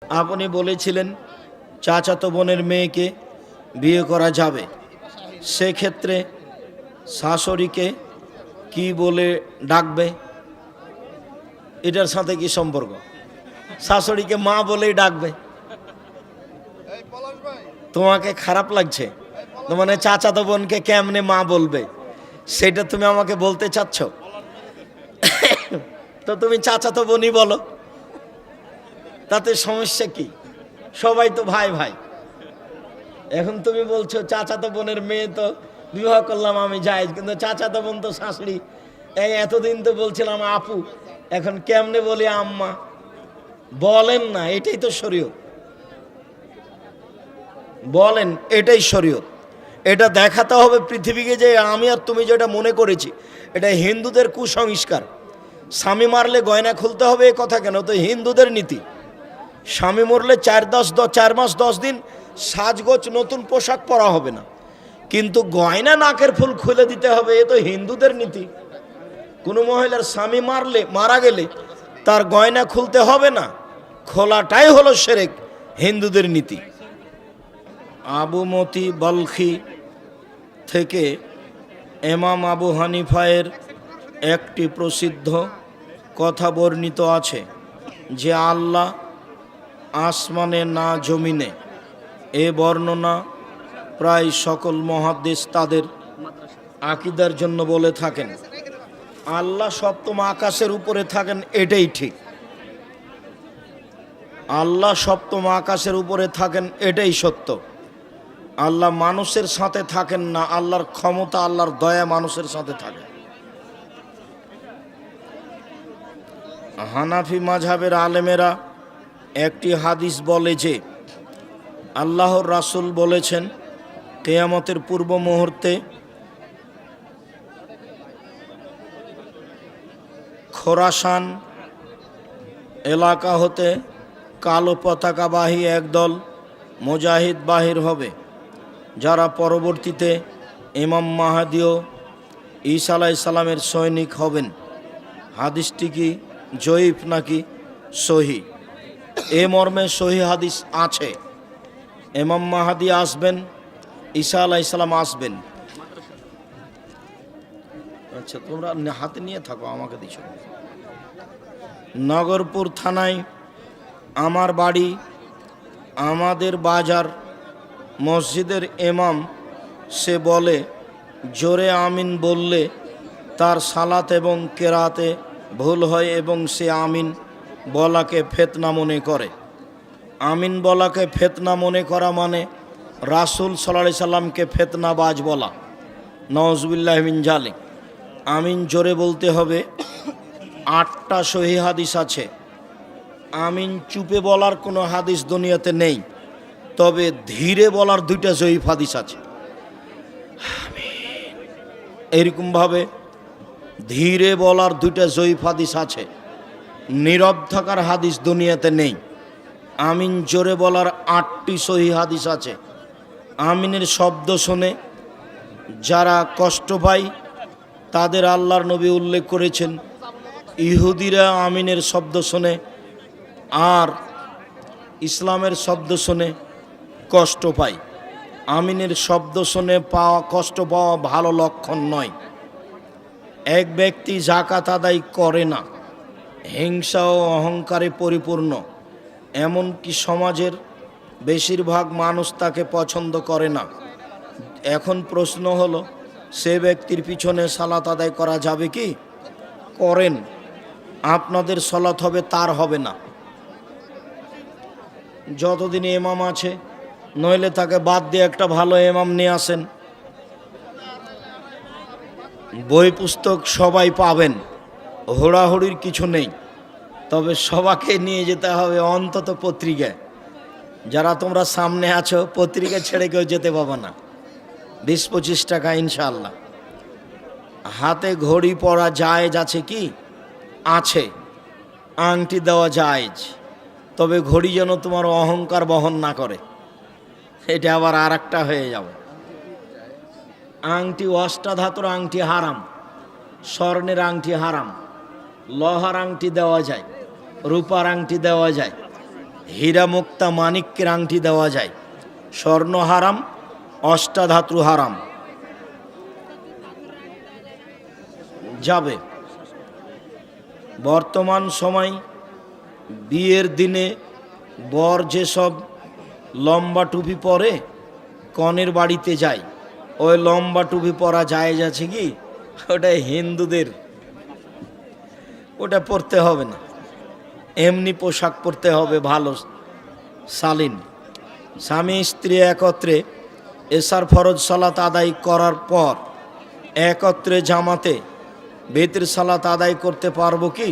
আপনি বলেছিলেন চাচাতো বোনের মেয়েকে বিয়ে করা যাবে, সেক্ষেত্রে শাশুড়িকে কি বলে ডাকবে? এটার সাথে কি সম্পর্ক? শাশুড়িকে মা বলেই ডাকবে। তোমাকে খারাপ লাগছে তো, মানে চাচাতো বোনকে কেমনে মা বলবে সেটা তুমি আমাকে বলতে চাচ্ছ? তো তুমি চাচাতো বোনই বলো, তাতে সমস্যা কি? সবাই তো ভাই ভাই। এখন তুমি বলছো চাচাতো বোনের মেয়ে তো বিবাহ করলাম আমি জায়েজ, কিন্তু চাচাতো বোন তো শাশুড়ি। এই এতদিন তো বলছিলাম আপু, এখন কেমনে বলি আম্মা? বলেন না, এটাই তো শরীয়ত। বলেন এটাই শরীয়ত। এটা দেখাতে হবে পৃথিবীকে যে আমি আর তুমি যেটা মনে করেছি এটা হিন্দুদের কুসংস্কার। স্বামী মারলে গয়না খুলতে হবে এ কথা কেন? তো হিন্দুদের নীতি। স্বামী মরলে 4 মাস 10 দিন সাজগোজ নতুন পোশাক পরা হবে না, কিন্তু গয়না নাকের ফুল খুলে দিতে হবে, এ তো হিন্দুদের নীতি। কোনো মহিলার স্বামী মারা গেলে তার গয়না খুলতে হবে না, খোলাটাই হলো শিরক, হিন্দুদের নীতি। আবু মতি বলখি থেকে ইমাম আবু হানিফায়ের একটি প্রসিদ্ধ কথা বর্ণিত আছে যে আল্লাহ আসমানে না জমিনে। এ বর্ণনা প্রায় সকল মুহাদ্দিস তাদের আকীদার জন্য বলে থাকেন। আল্লাহ সপ্তম আকাশের উপরে থাকেন, এটাই ঠিক। আল্লাহ সপ্তম আকাশের উপরে থাকেন, এটাই সত্য। আল্লাহ মানুষের সাথে থাকেন না, আল্লাহর ক্ষমতা, আল্লাহর দয়া মানুষের সাথে থাকে। হানাফি মাযহাবের আলেমেরা একটি হাদিস বলে যে আল্লাহর রাসূল বলেছেন কিয়ামতের পূর্ব মুহূর্তে খোরাসান এলাকা হতে কালো পতাকাবাহী একদল মুজাহিদ বাহির হবে, যারা পরবর্তীতে ইমাম মাহদী ও ঈসা আলাইহিস সালামের সৈনিক হবেন। হাদিসটি কি জয়ীফ নাকি সহিহ? এ মর্মে সহিহ হাদিস আছে। ইমাম মাহদী আসবেন, ঈসা আলাইহিস সালাম আসবেন। আচ্ছা, তোমরা হাতে নিয়ে থাকো, আমাকে দিছো। নগরপুর থানায় আমার বাড়ি, আমাদের বাজার মসজিদের ইমাম, সে বলে জোরে আমিন বললে তার সালাত এবং কেরাতে ভুল হয় এবং সে আমিন বলাকে ফিতনা মনে করে। আমিন বলাকে ফিতনা মনে করা মানে রাসূল সাল্লাল্লাহু আলাইহি সাল্লামকে ফিতনাবাজ বলা। নাউজুবিল্লাহি মিন যালিক। আমিন জোরে বলতে হবে। 8টা সহিহ হাদিস আছে। আমিন চুপে বলার কোনো হাদিস দুনিয়াতে নেই, তবে ধীরে বলার 2টা জয়ীফ হাদিস আছে। এরকমভাবে ধীরে বলার 2টা জয়ীফ হাদিস আছে। নীরব থাকার হাদিস দুনিয়াতে নেই। আমিন জোরে বলার 8টি সহিহ হাদিস আছে। আমিনের শব্দ শুনে যারা কষ্ট পায় তাদের আল্লাহর নবী উল্লেখ করেছেন, ইহুদিরা আমিনের শব্দ শুনে আর ইসলামের শব্দ শুনে কষ্ট পায়। আমিনের শব্দ শুনে কষ্ট পাওয়া ভালো লক্ষণ নয়। এক ব্যক্তি যাকাত আদায় করে না, হিংসা ও অহংকারে পরিপূর্ণ, এমনকি সমাজের বেশিরভাগ মানুষ তাকে পছন্দ করে না। এখন প্রশ্ন হলো, সে ব্যক্তির পিছনে সালাত আদায় করা যাবে কি? করেন, আপনাদের সালাত হবে, তার হবে না। যতদিন ইমাম আছে, নইলে তাকে বাদ দিয়ে একটা ভালো ইমাম নিয়ে আসেন। বই পুস্তক সবাই পাবেন, হোড়াহুড়ির কিছু নেই, তবে সবাইকে নিয়ে যেতে হবে অন্তত পত্রিকায়। যারা তোমরা সামনে আছো, পত্রিকা ছেড়ে কেউ যেতে পাবে না। 20-25 টাকা ইনশাআল্লাহ। হাতে ঘড়ি পরা জায়েজ আছে কি? আছে। আংটি দেওয়া জায়েজ, তবে ঘড়ি যেন তোমার অহংকার বহন না করে, এটা আবার আর একটা হয়ে যাবে। আংটি অষ্টাধাতুর আংটি হারাম, স্বর্ণের আংটি হারাম। লোহার আংটি দেওয়া যায়, রূপার আংটি দেওয়া যায়, হীরা মুক্তা মানিক্যের আংটি দেওয়া যায়, স্বর্ণ হারাম, অষ্টাধাতু হারাম। যাবে বর্তমান সময় বিয়ের দিনে বর যেসব লম্বা টুপি পরে কনের বাড়িতে যায়, ওই লম্বা টুপি পরা জায়েজ আছে কি? ওটা হিন্দুদের, ওটা পরতে হবে না, এমনি পোশাক পরতে হবে ভালো শালীন। স্বামী স্ত্রী একত্রে এশার ফরজ সালাত আদায় করার পর একত্রে জামাতে বেতের সালাত আদায় করতে পারবো কি?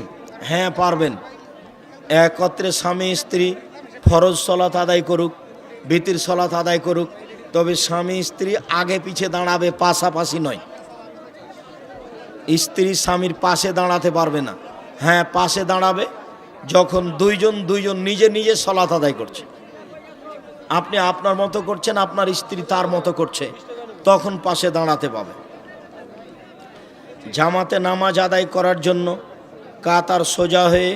হ্যাঁ পারবেন। একত্রে স্বামী স্ত্রী ফরজ সালাত আদায় করুক, বেতের সালাত আদায় করুক, তবে স্বামী স্ত্রী আগে পিছে দাঁড়াবে, পাশাপাশি নয়। স্ত্রী স্বামীর পাশে দাঁড়াতে পারবে না। হ্যাঁ পাশে দাঁড়াবে যখন দুইজন নিজে নিজে সালাত আদায় করছে, আপনি আপনার মতো করছেন, আপনার স্ত্রী তার মতো করছে, তখন পাশে দাঁড়াতে পাবে। জামাতে নামাজ আদায় করার জন্য কাতার সোজা হয়ে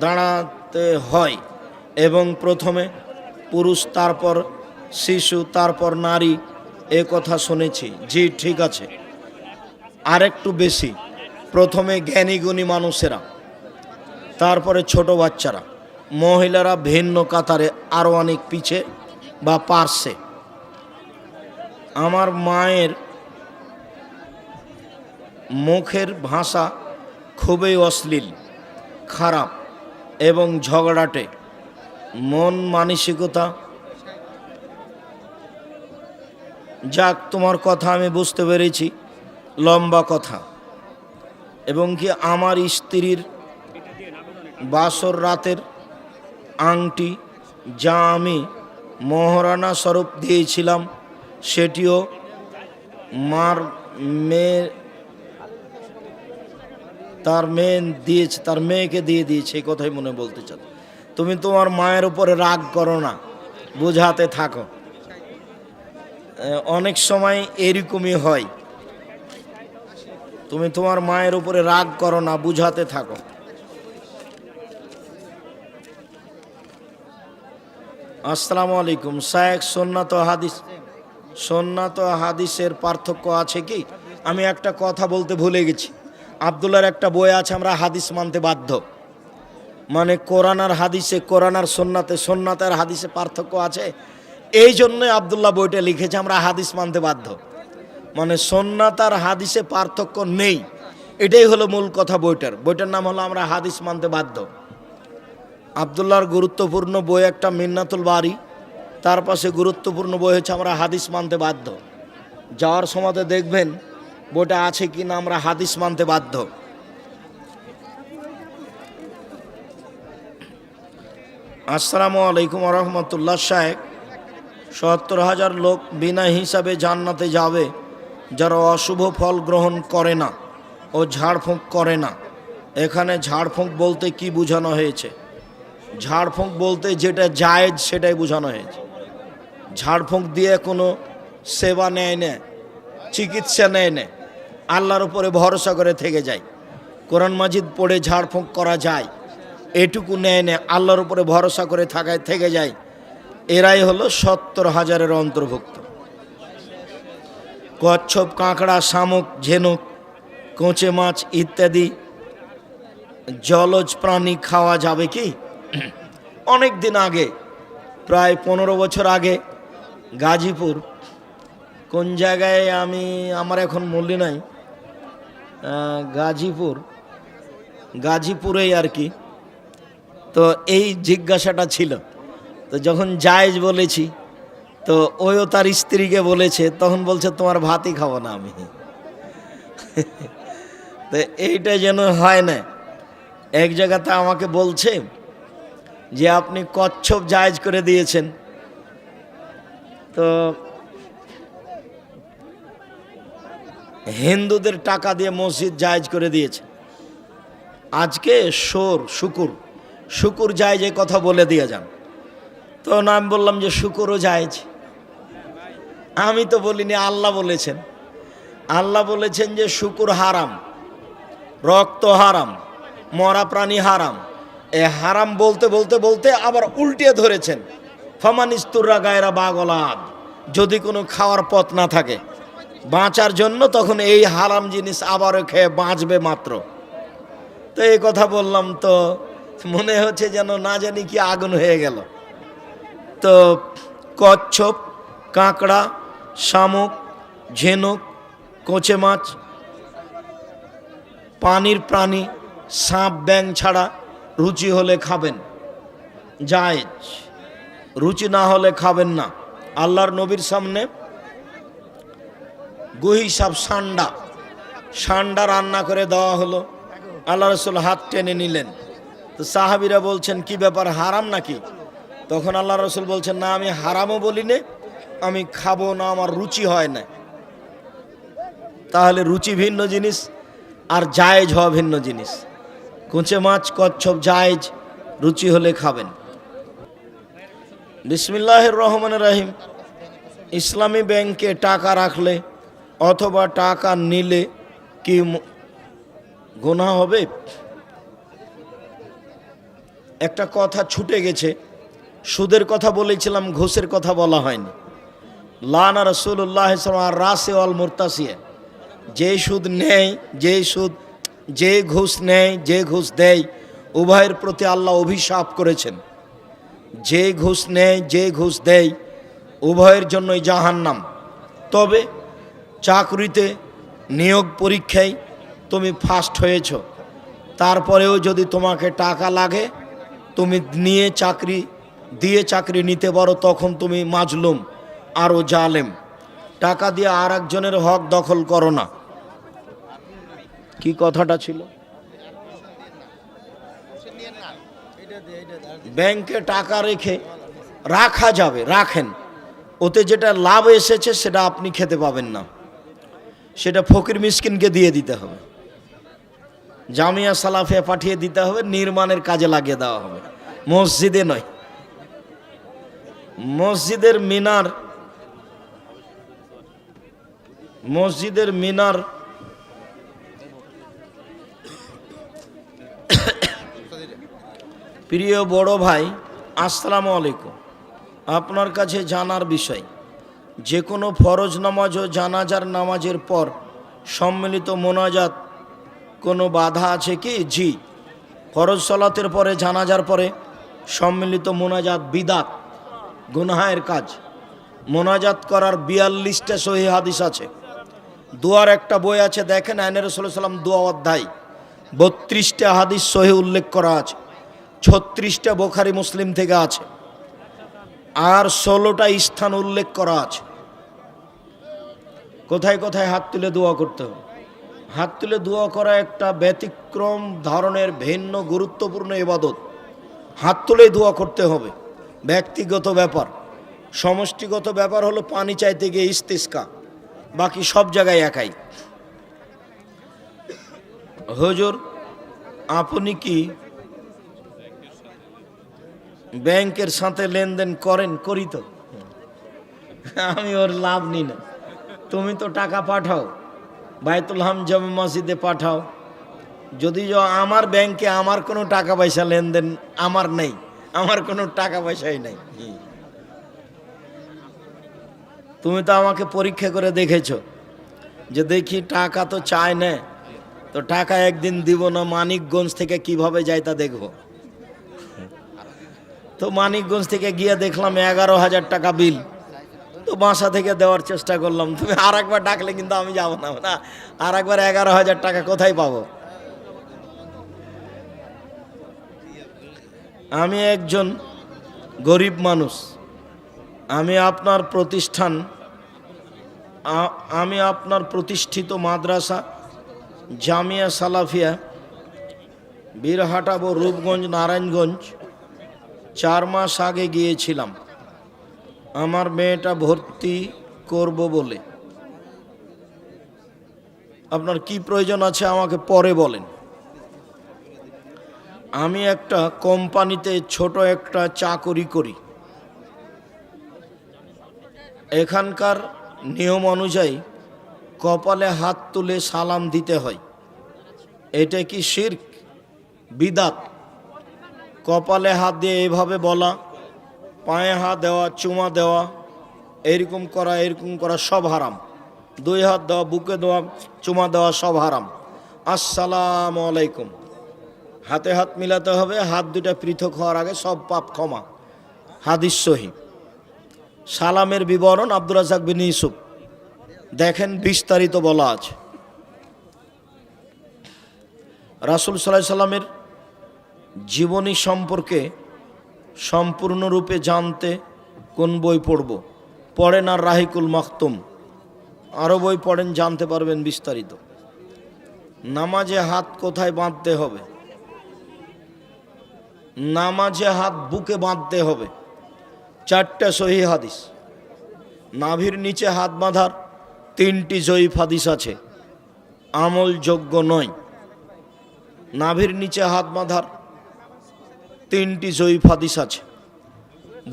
দাঁড়াতে হয় এবং প্রথমে পুরুষ, তারপর শিশু, তারপর নারী, এ কথা শুনেছি। জি ঠিক আছে, আরেকটু বেশি, প্রথমে জ্ঞানী গুণী মানুষেরা, তারপরে ছোট বাচ্চারা, মহিলারা ভিন্ন কাতারে আরও অনেক পিছে বা পার্শ্বে। আমার মায়ের মুখের ভাষা খুবই অশ্লীল, খারাপ এবং ঝগড়াটে, মন মানসিকতা। যাক, তোমার কথা আমি বুঝতে পেরেছি, লম্বা কথা। এবং কি আমার স্ত্রীর বাসর রাতের আংটি যা আমি মহারানা স্বরূপ দিয়েছিলাম, সেটিও মার মেয়ে তার মেয়েকে দিয়ে দিয়েছে, এই কথাই মনে বলতে চান। তুমি তোমার মায়ের উপরে রাগ করো না, বোঝাতে থাকো। অনেক সময় এরকমই হয়, তুমি তোমার মায়ের উপরে রাগ করো না, বুঝাতে থাকো। আসসালামু আলাইকুম শায়েখ, সুন্নাত হাদিসের পার্থক্য আছে কি? আমি একটা কথা বলতে ভুলে গেছি। আব্দুল্লাহর একটা বই আছে, আমরা হাদিস মানতে বাধ্য, মানে কোরআন আর হাদিসে, কোরআন আর সুন্নাত আর হাদিসে পার্থক্য আছে। এই জন্যই আব্দুল্লাহ বইটা লিখেছে, আমরা হাদিস মানতে বাধ্য, মানে সুন্নাত আর হাদিসে পার্থক্য নেই, এটাই হলো মূল কথা। বইটার নাম হলো আমরা হাদিস মানতে বাধ্য। আব্দুল্লাহর গুরুত্বপূর্ণ বই একটা মিন্নাতুল বারি, তার পাশে গুরুত্বপূর্ণ বই হচ্ছে আমরা হাদিস মানতে বাধ্য। যাওয়ার সময় দেখবেন বইটা আছে কি না, আমরা হাদিস মানতে বাধ্য। আসসালামু আলাইকুম রহমতুল্লাহ। শায়েখ, ৭০,০০০ লোক বিনা হিসাবে জান্নাতে যাবে যারা অশুভ ফল গ্রহণ করে না ও ঝাড়ফুঁক করে না। এখানে ঝাড়ফুঁক বলতে কি বোঝানো হয়েছে? ঝাড়ফুঁক বলতে যেটা জায়েজ সেটাই বোঝানো হয়েছে। ঝাড়ফুঁক দিয়ে কোনো সেবা নেয় না, চিকিৎসা নেয় না, আল্লাহর উপরে ভরসা করে থেকে যায়। কোরআন মাজিদ পড়ে ঝাড়ফুঁক করা যায়, এটুকু নেয় না, আল্লাহর উপরে ভরসা করে থেকে যায়। এরাই হলো ৭০,০০০-এর অন্তর্ভুক্ত। কচ্ছপ, কাঁকড়া, শামুক, ঝিনুক, কোঁচে মাছ ইত্যাদি জলজ প্রাণী খাওয়া যাবে কি? অনেক দিন আগে, প্রায় ১৫ বছর আগে, গাজীপুর, কোন জায়গায় আমার এখন মনে নাই, গাজীপুরেই আর কি। তো এই জিজ্ঞাসাটা ছিল, তো যখন জায়েজ বলেছি, তো ওইও তার স্ত্রীকে বলেছে, তখন বলছে তোমার ভাতই খাবো না আমি। তো এইটা যেন হয় না। এক জায়গাতে আমাকে বলছে যে আপনি কচ্ছপ জায়েজ করে দিয়েছেন, তো হিন্দুদের টাকা দিয়ে মসজিদ জায়েজ করে দিয়েছে। আজকে শুকুর জায়েজ, এই কথা বলে দিয়ে যান। তো আমি বললাম যে শুকুরও জায়েজ। আমি তো বলিনি, আল্লাহ বলেছেন। আল্লাহ বলেছেন যে শুকুর হারাম, রক্ত হারাম, মরা প্রাণী হারাম, এ হারাম বলতে বলতে বলতে আবার উল্টে ধরেছেন, ফামানিস্তুররা গায়রা বাগলাদ, যদি কোনো খাওয়ার পথ না থাকে বাঁচার জন্য, তখন এই হারাম জিনিস আবারও খেয়ে বাঁচবে মাত্র। তো এই কথা বললাম তো মনে হচ্ছে যেন না জানি কি আগুন হয়ে গেল। তো কচ্ছপ, কাঁকড়া, শামুক, ঝিনুক, কোচে মাছ, পানির প্রাণী, সাপ, ব্যাঙ ছাড়া রুচি হলে খাবেন, জায়েজ, রুচি না হলে খাবেন না। আল্লাহর নবীর সামনে গুহি সাপ, সান্ডা রান্না করে দেওয়া হলো। আল্লাহ রসুল হাত টেনে নিলেন। তো সাহাবিরা বলছেন কি ব্যাপার, হারাম নাকি? তখন আল্লাহ রসুল বলছেন, না আমি হারামও বলি না, আমি খাবো না, আমার রুচি হয় না। তাহলে রুচি ভিন্ন জিনিস আর জায়েজ হওয়া ভিন্ন জিনিস। কুঁচে মাছ, কচ্ছপ জায়েজ, রুচি হলে খাবেন। বিসমিল্লাহির রহমানির রহিম। ইসলামী ব্যাংকে টাকা রাখলে অথবা টাকা নিলে কি গুনাহ হবে? একটা কথা ছুটে গেছে, সুদের কথা বলেছিলাম, ঘুষের কথা বলা হয়নি। লানা রাসূলুল্লাহ সাল্লাল্লাহু আলাইহি রাসি ওয়াল মুরতাসিয়া, যে সুদ নেয়, যে ঘুষ নেয়, যে ঘুষ দেয়, উভয়ের প্রতি আল্লাহ অভিশাপ করেছেন। যে ঘুষ নেয়, যে ঘুষ দেয়, উভয়ের জন্যই জাহান্নাম। তবে চাকরিতে নিয়োগ পরীক্ষায় তুমি ফার্স্ট হয়েছ, তারপরেও যদি তোমাকে টাকা লাগে, তুমি দিয়ে চাকরি নিতে পারো, তখন তুমি মাজলুম, আরও জালেম। টাকা দিয়ে আর একজনের হক দখল করো না। কি কথাটা ছিল? ব্যাংকে টাকা রাখা যাবে, রাখেন, ওতে যেটা লাভ এসেছে সেটা আপনি খেতে পাবেন না, সেটা ফকির মিসকিনকে দিয়ে দিতে হবে, জামিয়া সালাফিয়া পাঠিয়ে দিতে হবে, নির্মাণের কাজে লাগিয়ে দেওয়া হবে, মসজিদে নয়। মসজিদের মিনার প্রিয় বড় ভাই, আসসালামু আলাইকুম। আপনার কাছে জানার বিষয়, যে কোনো ফরজ নামাজ ও জানাজার নামাজের পর সম্মিলিত মোনাজাত কোনো বাধা আছে কি? জি, ফরজ সালাতের পরে, জানাজার পরে সম্মিলিত মোনাজাত বিদাত, গুনাহের কাজ। মোনাজাত করার 42টা সহিহ হাদিস আছে। দোয়ার একটা বই আছে, দেখেন, আইনে রাসূল সাল্লাল্লাহু আলাইহি ওয়াসাল্লাম দোয়া অধ্যায়, 32টা হাদিস সহিহ উল্লেখ করা আছে, 36টা বুখারী মুসলিম থেকে আছে, আর 16টা স্থান উল্লেখ করা আছে। কোথায় কোথায় হাত তুলে দোয়া করতে হবে। হাত তুলে দোয়া করা একটা ব্যতিক্রম ধরনের ভিন্ন গুরুত্বপূর্ণ ইবাদত। হাত তুলেই দোয়া করতে হবে, ব্যক্তিগত ব্যাপার। সমষ্টিগত ব্যাপার হলো পানি চাইতে গিয়ে ইস্তিসকা, বাকি সব জায়গায় একাই। হুজুর, আপনি কি ব্যাংকের সাথে লেনদেন করেন? করি তো। আমি ওর লাভ নিই না। তুমি তো টাকা পাঠাও, বাইতুল হাম জামে মসজিদে পাঠাও। যদি আমার ব্যাংকে আমার কোনো টাকা পয়সা লেনদেন আমার নেই, আমার কোনো টাকা পয়সাই নেই। তুমি তো আমাকে পরীক্ষা করে দেখেছো যে দেখি টাকা তো চায় না, তো টাকা একদিন দিব না, মানিকগঞ্জ থেকে কিভাবে যাই তা দেখবো। তো মানিকগঞ্জ থেকে গিয়ে দেখলাম 11,000 টাকা বিল, তো বাসা থেকে দেওয়ার চেষ্টা করলাম। তুমি আর একবার ডাকলে কিন্তু আমি যাব না, আর একবার 11,000 টাকা কোথায় পাবো? আমি একজন গরিব মানুষ, আমি আপনার প্রতিষ্ঠিত মাদ্রাসা জামিয়া সালাফিয়া বীরহাটাবো, রূপগঞ্জ, নারায়ণগঞ্জ 4 মাস আগে গিয়েছিলাম আমার মেয়েটা ভর্তি করব বলে। আপনার কি প্রয়োজন আছে আমাকে পরে বলেন। আমি একটা কোম্পানিতে ছোট একটা চাকরি করি। এখানকার নিয়ম অনুযায়ী কপালে হাত তুলে সালাম দিতে হয়। এটা কি শিরক, বিদাত? কপালে হাত দিয়ে এইভাবে বলা, পায়ে হাত দেওয়া, চুমা দেওয়া, এরকম করা সব হারাম। 2 হাত দেওয়া, বুকে দেওয়া, চুমা দেওয়া সব হারাম। আসসালামু আলাইকুম, হাতে হাত মিলাতে হবে, হাত দুটা পৃথক হওয়ার আগে সব পাপ ক্ষমা। হাদিস সহিহ। সালামের বিবরণ আব্দুর রাজ্জাক বিন ইউসুফ, দেখেন বিস্তারিত বলা আছে। রাসূল সাল্লাল্লাহু আলাইহি সাল্লামের জীবনী সম্পর্কে সম্পূর্ণরূপে জানতে কোন বই পড়ব? পড়েন আর রাহিকুল মাখতুম, আরও বই পড়েন, জানতে পারবেন বিস্তারিত। নামাজে হাত কোথায় বাঁধতে হবে? নামাজে হাত বুকে বাঁধতে হবে। 4টে সহিহ হাদিস। নাভির নিচে হাত বাঁধার 3টি জয়ীফ হাদিস আছে, আমলযোগ্য নয়। নাভির নিচে হাত বাঁধার 3টি জয়ীফ হাদিস আছে।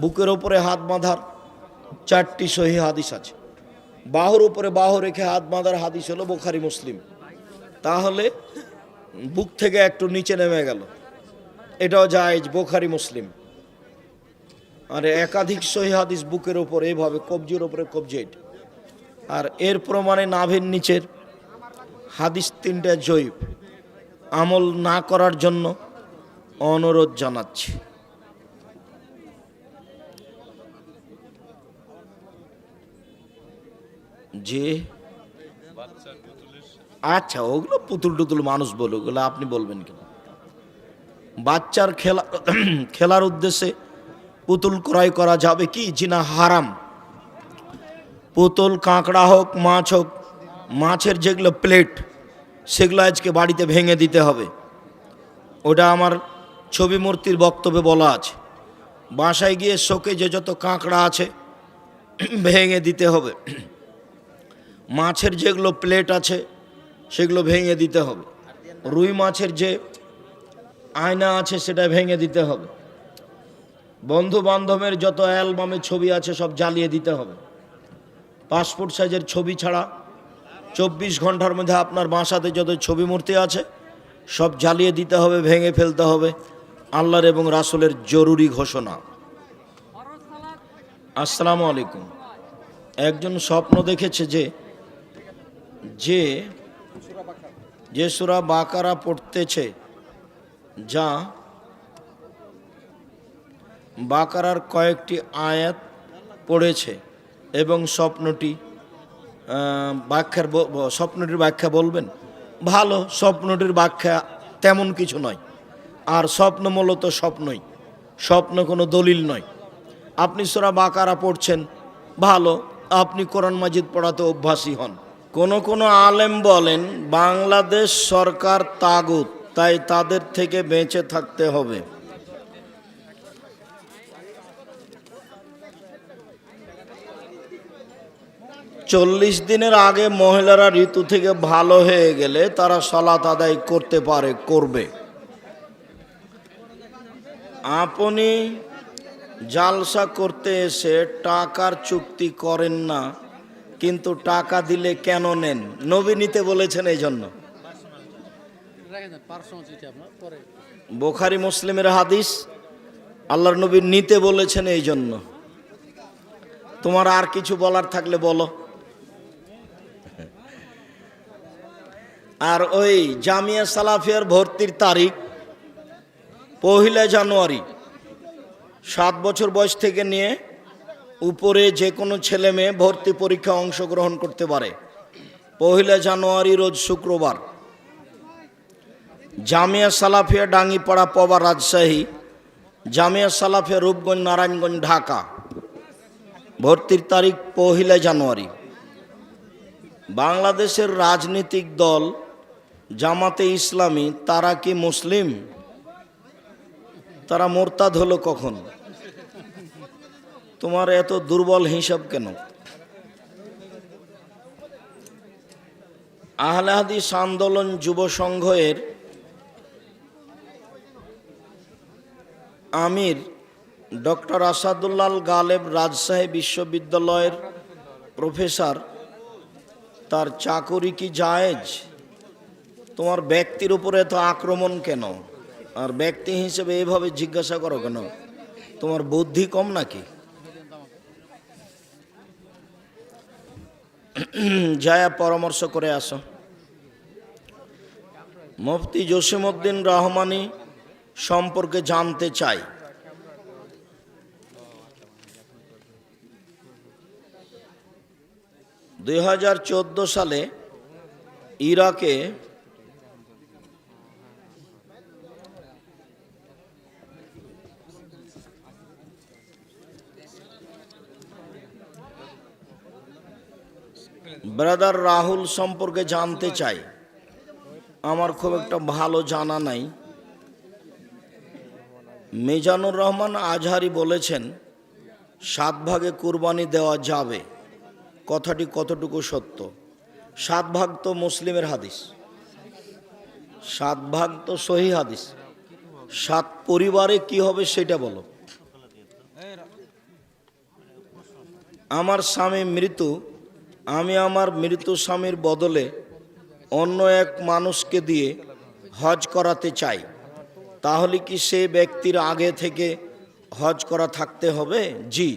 বুকের ওপরে হাত বাঁধার 4টি সহিহ হাদিস আছে। বাহুর উপরে বাহু রেখে হাত বাঁধার হাদিস হলো বুখারী মুসলিম। তাহলে বুক থেকে একটু নিচে নেমে গেল, এটাও জায়েজ, বুখারী মুসলিম। আর একাধিক সহিহ হাদিস বুকের ওপরে এইভাবে কবজির ওপরে কবজি, আর এর প্রমাণে নাভির নিচের হাদিস 3টা জয়ীফ। আমল না করার জন্য অনুরোধ জানাচ্ছি। যে আচ্ছা, ওগুলো পুতুল টুতুল মানুষ বলে, ওগুলো আপনি বলবেন কেন? বাচ্চার খেলার উদ্দেশ্যে পুতুল ক্রয় করা যাবে কি? জিনা হারাম। পুতুল কাঁকড়া হোক, মাছ হোক, মাছের যেগুলো প্লেট সেগুলো আজকে বাড়িতে ভেঙে দিতে হবে। ওটা আমার ছবি মূর্তির বক্তব্যে বলা আছে। বাসায় গিয়ে শোকে যে যত কাঁকড়া আছে ভেঙে দিতে হবে। মাছের যেগুলো প্লেট আছে সেগুলো ভেঙে দিতে হবে। রুই মাছের যে আয়না আছে সেটা ভেঙে দিতে হবে। বন্ধু বান্ধবের যত অ্যালবামে ছবি আছে সব জ্বালিয়ে দিতে হবে। পাসপোর্ট সাইজের ছবি ছাড়া 24 ঘন্টার মধ্যে আপনার বাসাতে যত ছবি মূর্তি আছে সব জ্বালিয়ে দিতে হবে, ভেঙে ফেলতে হবে। আল্লাহর এবং রাসূলের জরুরি ঘোষণা। আসসালামু আলাইকুম। একজন স্বপ্ন দেখেছে যে সূরা বাকারা পড়তেছে, যা বাকারার কয়েকটি আয়াত পড়েছে, এবং স্বপ্নটির ব্যাখ্যা বলবেন? ভালো, স্বপ্নটির ব্যাখ্যা তেমন কিছু নয়। আর স্বপ্ন মূলত স্বপ্নই, স্বপ্ন কোনো দলিল নয়। আপনি সূরা বাকারা পড়ছেন, ভালো, আপনি কোরআন মাজিদ পড়াতে অভ্যাসী হন। কোনো আলেম বলেন বাংলাদেশ সরকার তাগুত, তাই তাদের থেকে বেঁচে থাকতে হবে। চল্লিশ দিনের আগে মহিলারা ঋতু থেকে ভালো হয়ে গেলে তারা সালাত আদায় করতে পারে, করবে। আপনি জালসা করতে এসে টাকার চুক্তি করেন না, কিন্তু টাকা দিলে কেন নেন? নবী নিতে বলেছেন এই জন্য। বুখারী মুসলিমের হাদিস, আল্লাহর নবী নিতে বলেছেন এই জন্য। তোমার আর কিছু বলার থাকলে বলো। আর ওই জামিয়া সালাফিয়ার ভর্তির তারিখ 1 জানুয়ারি। 7 বছর বয়স থেকে নিয়ে উপরে যে কোনো ছেলে মেয়ে ভর্তি পরীক্ষা অংশগ্রহণ করতে পারে। 1 জানুয়ারি রোজ শুক্রবার। জামিয়া সালাফিয়া ডাঙ্গিপাড়া পবা রাজশাহী, জামিয়া সালাফিয়া রূপগঞ্জ নারায়ণগঞ্জ ঢাকা। ভর্তির তারিখ 1 জানুয়ারি। বাংলাদেশের রাজনৈতিক দল জামাতে ইসলামী, তারা কি মুসলিম? তারা মোরতাদ হলো কখন? তোমার এত দুর্বল হিসাব কেন? আহলে হাদিস আন্দোলন যুব সংঘের আমির ডক্টর আসাদুল্লাহ গালেব রাজশাহী বিশ্ববিদ্যালয়ের প্রফেসর, তার চাকরি কি জায়েজ? তোমার ব্যক্তির উপরে এত আক্রমণ কেন? আর ব্যক্তি হিসেবে এভাবে জিজ্ঞাসা করো কেন? তোমার বুদ্ধি কম নাকি? যায় পরামর্শ করে আসো। মুফতি জসিমউদ্দিন রহমানী সম্পর্কে জানতে চাই। দুই 2014 সালে ইরাকে ব্রাদার রাহুল সম্পর্কে জানতে চাই। আমার খুব একটা ভালো জানা নাই। মিজানুর রহমান আজহারি বলেছেন 7 ভাগে কুরবানি দেওয়া যাবে। কথাটি কতটুকু সত্য? 7 ভাগ তো মুসলিমের হাদিস, 7 ভাগ তো সহি হাদিস। 7 পরিবারে কি হবে সেটা বলো। আমার স্বামী মৃত্যু, আমি আমার মৃত স্বামীর বদলে অন্য এক মানুষকে দিয়ে হজ করাতে চাই, তাহলে কি সে ব্যক্তির আগে থেকে হজ করা থাকতে হবে? জি,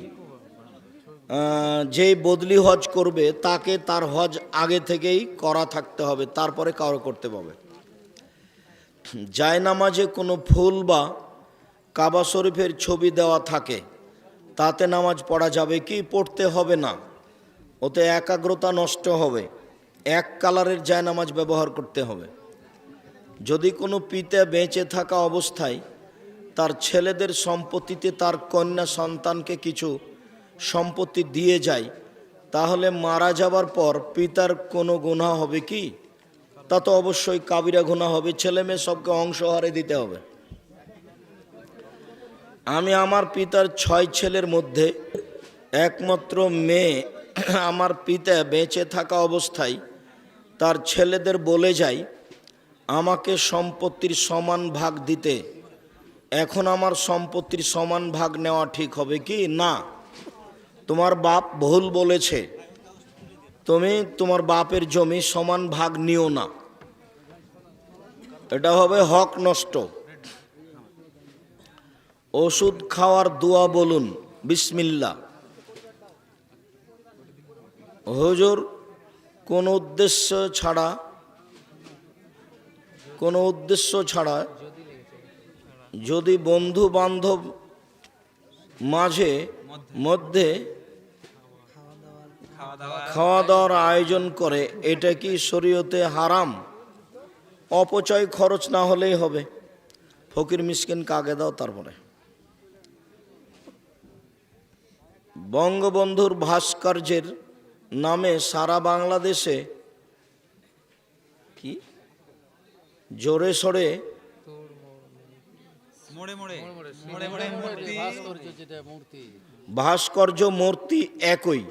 যে বদলি হজ করবে তাকে তার হজ আগে থেকেই করা থাকতে হবে, তারপরে কারো করতে হবে। জায়নামাজে কোনো ফুল বা কাবা শরীফের ছবি দেওয়া থাকে, তাতে নামাজ পড়া যাবে কি? পড়তে হবে না, ওতে একাগ্রতা নষ্ট হবে। এক কালারের জায়নামাজ ব্যবহার করতে হবে। যদি কোনো পিতা বেঁচে থাকা অবস্থায় তার ছেলেদের সম্পত্তিতে তার কন্যা সন্তানকে কিছু সম্পত্তি দিয়ে যায়, তাহলে মারা যাবার পর পিতার কোনো গুনাহ হবে কি? তা তো অবশ্যই কাবিরা গুনাহ হবে। ছেলে মেয়ে সবকে অংশ হারে দিতে হবে। আমি আমার পিতার 6 ছেলের মধ্যে একমাত্র মেয়ে। আমার পিতা বেঁচে থাকা অবস্থায় তার ছেলেদের বলে যায় আমাকে সম্পত্তির সমান ভাগ দিতে। এখন আমার সম্পত্তির সমান ভাগ নেওয়া ঠিক হবে কি? না, তোমার বাপ ভুল বলেছে, তুমি তোমার বাপের জমি সমান ভাগ নিও না, এটা হবে হক নষ্ট। ওষুধ খাওয়ার দোয়া বলুন, বিসমিল্লাহ। হুজুর, কোনো উদ্দেশ্য ছাড়া যদি বন্ধু বান্ধব মধ্যে খাওয়া দাওয়ার আয়োজন করে, এটা কি শরীয়তে হারাম? অপচয় খরচ না হলেই হবে। ফকির মিসকিন কাকে দাও। তারপরে বঙ্গবন্ধুর ভাস্কর্যের নামে সারা বাংলাদেশে কি জোরে সোরে ভাস্কর্য মূর্তি একই,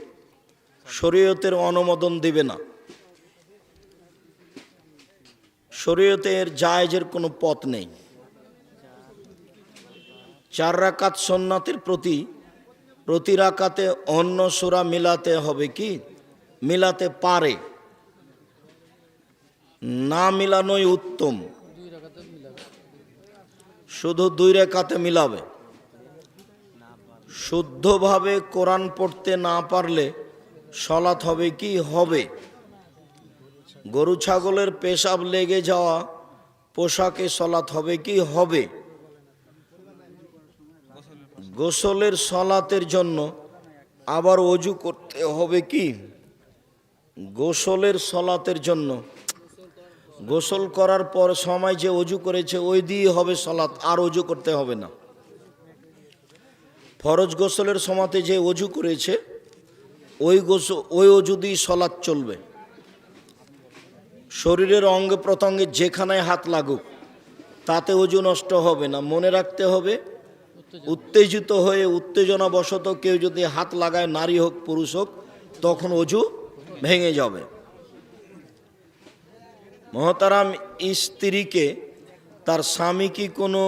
শরীয়তের অনুমোদন দিবে না। শরীয়তের জায়েজের কোনো পথ নেই। 4 রাকাত সুন্নাতের প্রতি রাকাতে অন্য সূরা মিলাতে হবে কি? মিলাতে পারে, না মিলানোই উত্তম। শুধু 2 রাকাতে মিলাবে। শুদ্ধভাবে কোরআন পড়তে না পারলে সলাত হবে কি? হবে। গরু ছাগলের পেশাব লেগে যাওয়া পোশাকে সলাত হবে কি? হবে। গোসলের সলাতের জন্য আবার অজু করতে হবে কি? গোসলের সলাতের জন্য গোসল করার পর সময় যে অজু করেছে ওই দিয়ে হবে সলাত, আর অজু করতে হবে না। ফরজ গোসলের সময়তে যে অজু করেছে ওই অজু দিয়ে সলাত চলবে। শরীরের অঙ্গে প্রত্যঙ্গে যেখানে হাত লাগুক তাতে অজু নষ্ট হবে না। মনে রাখতে হবে, উত্তেজিত হয়ে উত্তেজনাবশত কেউ যদি হাত লাগায়, নারী হোক পুরুষ হোক, তখন অজু ভেঙে যাবে। মহতারাম, স্ত্রীকে তার স্বামী কি কোনো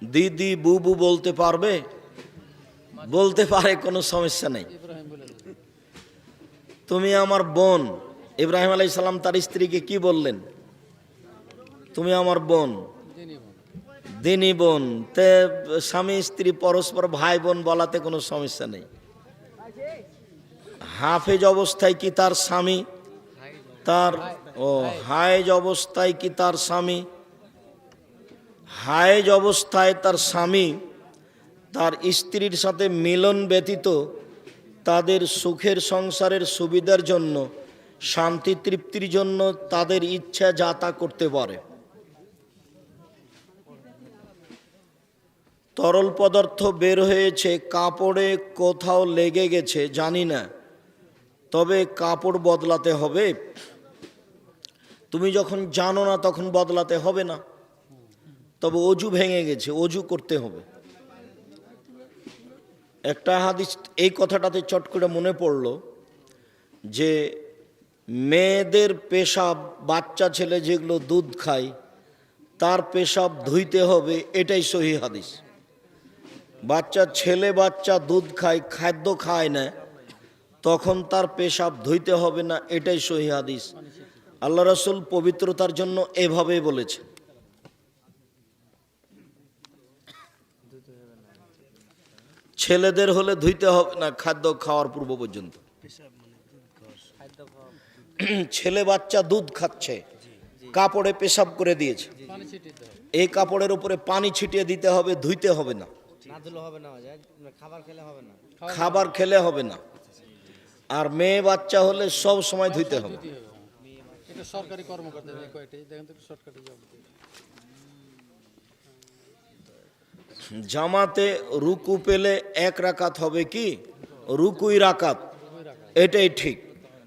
দিদি বুবু বলতে পারবে? বলতে পারে, কোনো সমস্যা নেই। তুমি আমার বোন। ইব্রাহিম আলাইহিস সালাম তার স্ত্রীকে কি বললেন? তুমি আমার বোন। দিনী বোন, তে স্বামী স্ত্রী পরস্পর ভাই বোন বলাতে কোনো সমস্যা নেই। হাফেজ অবস্থায় কি তার স্বামী তার হায়েজ অবস্থায় কি তার স্বামী হায়েজ অবস্থায় তার স্বামী তার স্ত্রীর সাথে মিলন ব্যতীত তাদের সুখের সংসারের সুবিধার জন্য, শান্তি তৃপ্তির জন্য তাদের ইচ্ছা যা তা করতে পারে। তরল পদার্থ বের হয়েছে, কাপড়ে কোথাও লেগে গেছে জানি না, তবে কাপড় বদলাতে হবে। তুমি যখন জানো না তখন বদলাতে হবে না, তবে অজু ভেঙে গেছে, অজু করতে হবে। একটা হাদিস এই কথাটাতে চট করে মনে পড়ল যে মেয়েদের পেশাব, বাচ্চা ছেলে যেগুলো দুধ খায় তার পেশাব ধুইতে হবে, এটাই সহিহ হাদিস। বাচ্চা ছেলে বাচ্চা দুধ খায়, খাদ্য খায় না, তখন তার পেশাব ধুইতে হবে না, এটাই সহিহ হাদিস। আল্লাহ রাসূল পবিত্রতার জন্য এভাবেই বলেছে। ছেলেদের হলে ধুইতে হবে না খাদ্য খাওয়ার পূর্ব পর্যন্ত। ছেলে বাচ্চা দুধ খাচ্ছে, কাপড়ে পেশাব করে দিয়েছে, এই কাপড়ের উপরে পানি ছিটিয়ে দিতে হবে, ধুইতে হবে না, খাবার খেলে হবে না। আর মেয়ে বাচ্চা হলে সব সময় ধুইতে হবে। সরকারি কর্মকর্তা দেখেন তো, সরকারি জব। জামাতে রুকু পেলে এক রাকাত হবে কি? রুকুই রাকাত, এটাই ঠিক।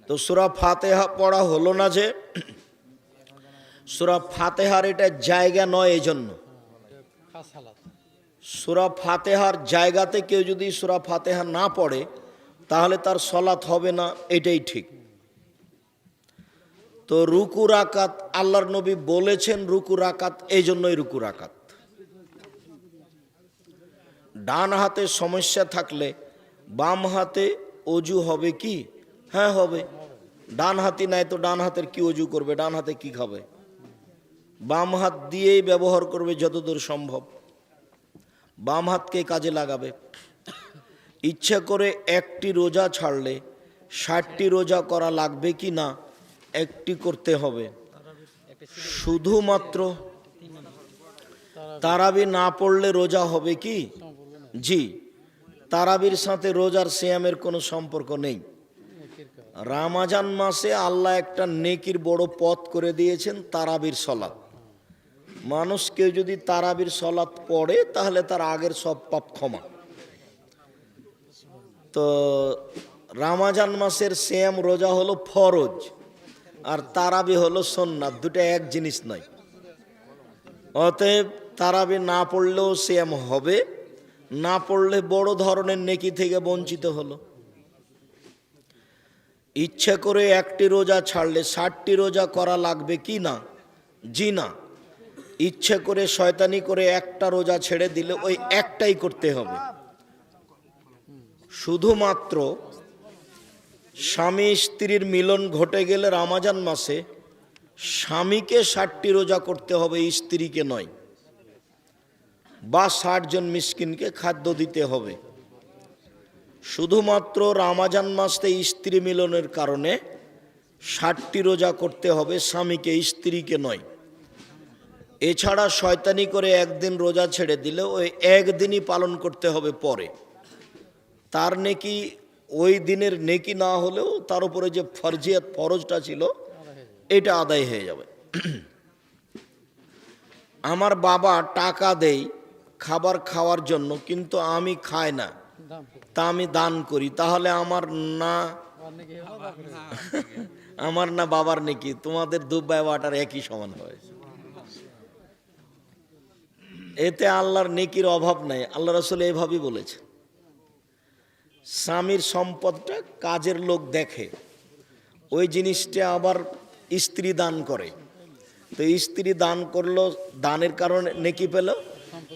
তো সূরা ফাতিহা পড়া হলো না, যে সূরা ফাতিহার এটা জায়গা নয়, এই জন্য সূরা ফাতিহার জায়গাতে কেউ যদি সূরা ফাতিহা না পড়ে তাহলে তার সলাত হবে না, এটাই ঠিক। তো রুকু রাকাত আল্লাহর নবী বলেছেন রুকু রাকাত, এই জন্যই রুকু রাকাত। ডান হাতে সমস্যা থাকলে বাম হাতে অজু হবে কি? হ্যাঁ হবে। ডান হাতি নাই তো ডান হাতের কি অজু করবে? ডান হাতে কি খাবে? বাম হাত দিয়েই ব্যবহার করবে যতদূর সম্ভব, বাম হাতকে কাজে লাগাবে। ইচ্ছা করে একটি রোজা ছাড়লে 60টি রোজা করা লাগবে কি না? একটি করতে হবে। শুধুমাত্র তারাবি না পড়লে রোজা হবে কি? জি, তারাবির সাথে রোজার সিয়ামের কোনো সম্পর্ক নেই। রমজান মাসে আল্লাহ একটা নেকির বড় পথ করে দিয়েছেন, তারাবির সলাত। মানুষ কেউ যদি তারাবির সলাত পড়ে তাহলে তার আগের সব পাপ ক্ষমা। তো রমজান মাসের সিয়াম রোজা হলো ফরজ, আর তারাবি হলো সুন্নাত, দুটো এক জিনিস নয়। অতএব তারাবি না পড়লেও সিয়াম হবে, না পড়লে বড় ধরনের নেকি থেকে বঞ্চিত হলো। ইচ্ছা করে একটি রোজা ছাড়লে 60টি রোজা করা লাগবে কি না? জি না। ইচ্ছে করে শয়তানি করে একটা রোজা ছেড়ে দিলে ওই একটাই করতে হবে। শুধুমাত্র স্বামী স্ত্রীর মিলন ঘটে গেলে রমজান মাসে স্বামীকে 60টি রোজা করতে হবে, স্ত্রীকে নয়। বা 60 জন মিসকিনকে খাদ্য দিতে হবে। শুধুমাত্র রমজান মাসে স্ত্রী মিলনের কারণে 60টি রোজা করতে হবে, স্বামীকে স্ত্রীকে নয়। এছাড়া শয়তানি করে একদিন রোজা ছেড়ে দিলে ওই একদিনই পালন করতে হবে পরে। তার নেকি ওই দিনের নেকি না হলেও তার উপরে যে ফরজিয়াত, ফরজটা ছিল, এটা আদায় হয়ে যাবে। আমার বাবা টাকা দেয় খাবার খাওয়ার জন্য, কিন্তু আমি খাই না, তা আমি দান করি, তাহলে আমার না বাবার নেকি? তোমাদের দুব্বাই ওয়াটার একই সমান হয়। এতে আল্লাহর নেকির অভাব নাই। আল্লাহ রাসূল এইভাবেই বলেছে। স্বামীর সম্পদটা কাজের লোক দেখে, ওই জিনিসটা আবার স্ত্রী দান করে। তো স্ত্রী দান করলো, দানের কারণে নেকি পেল,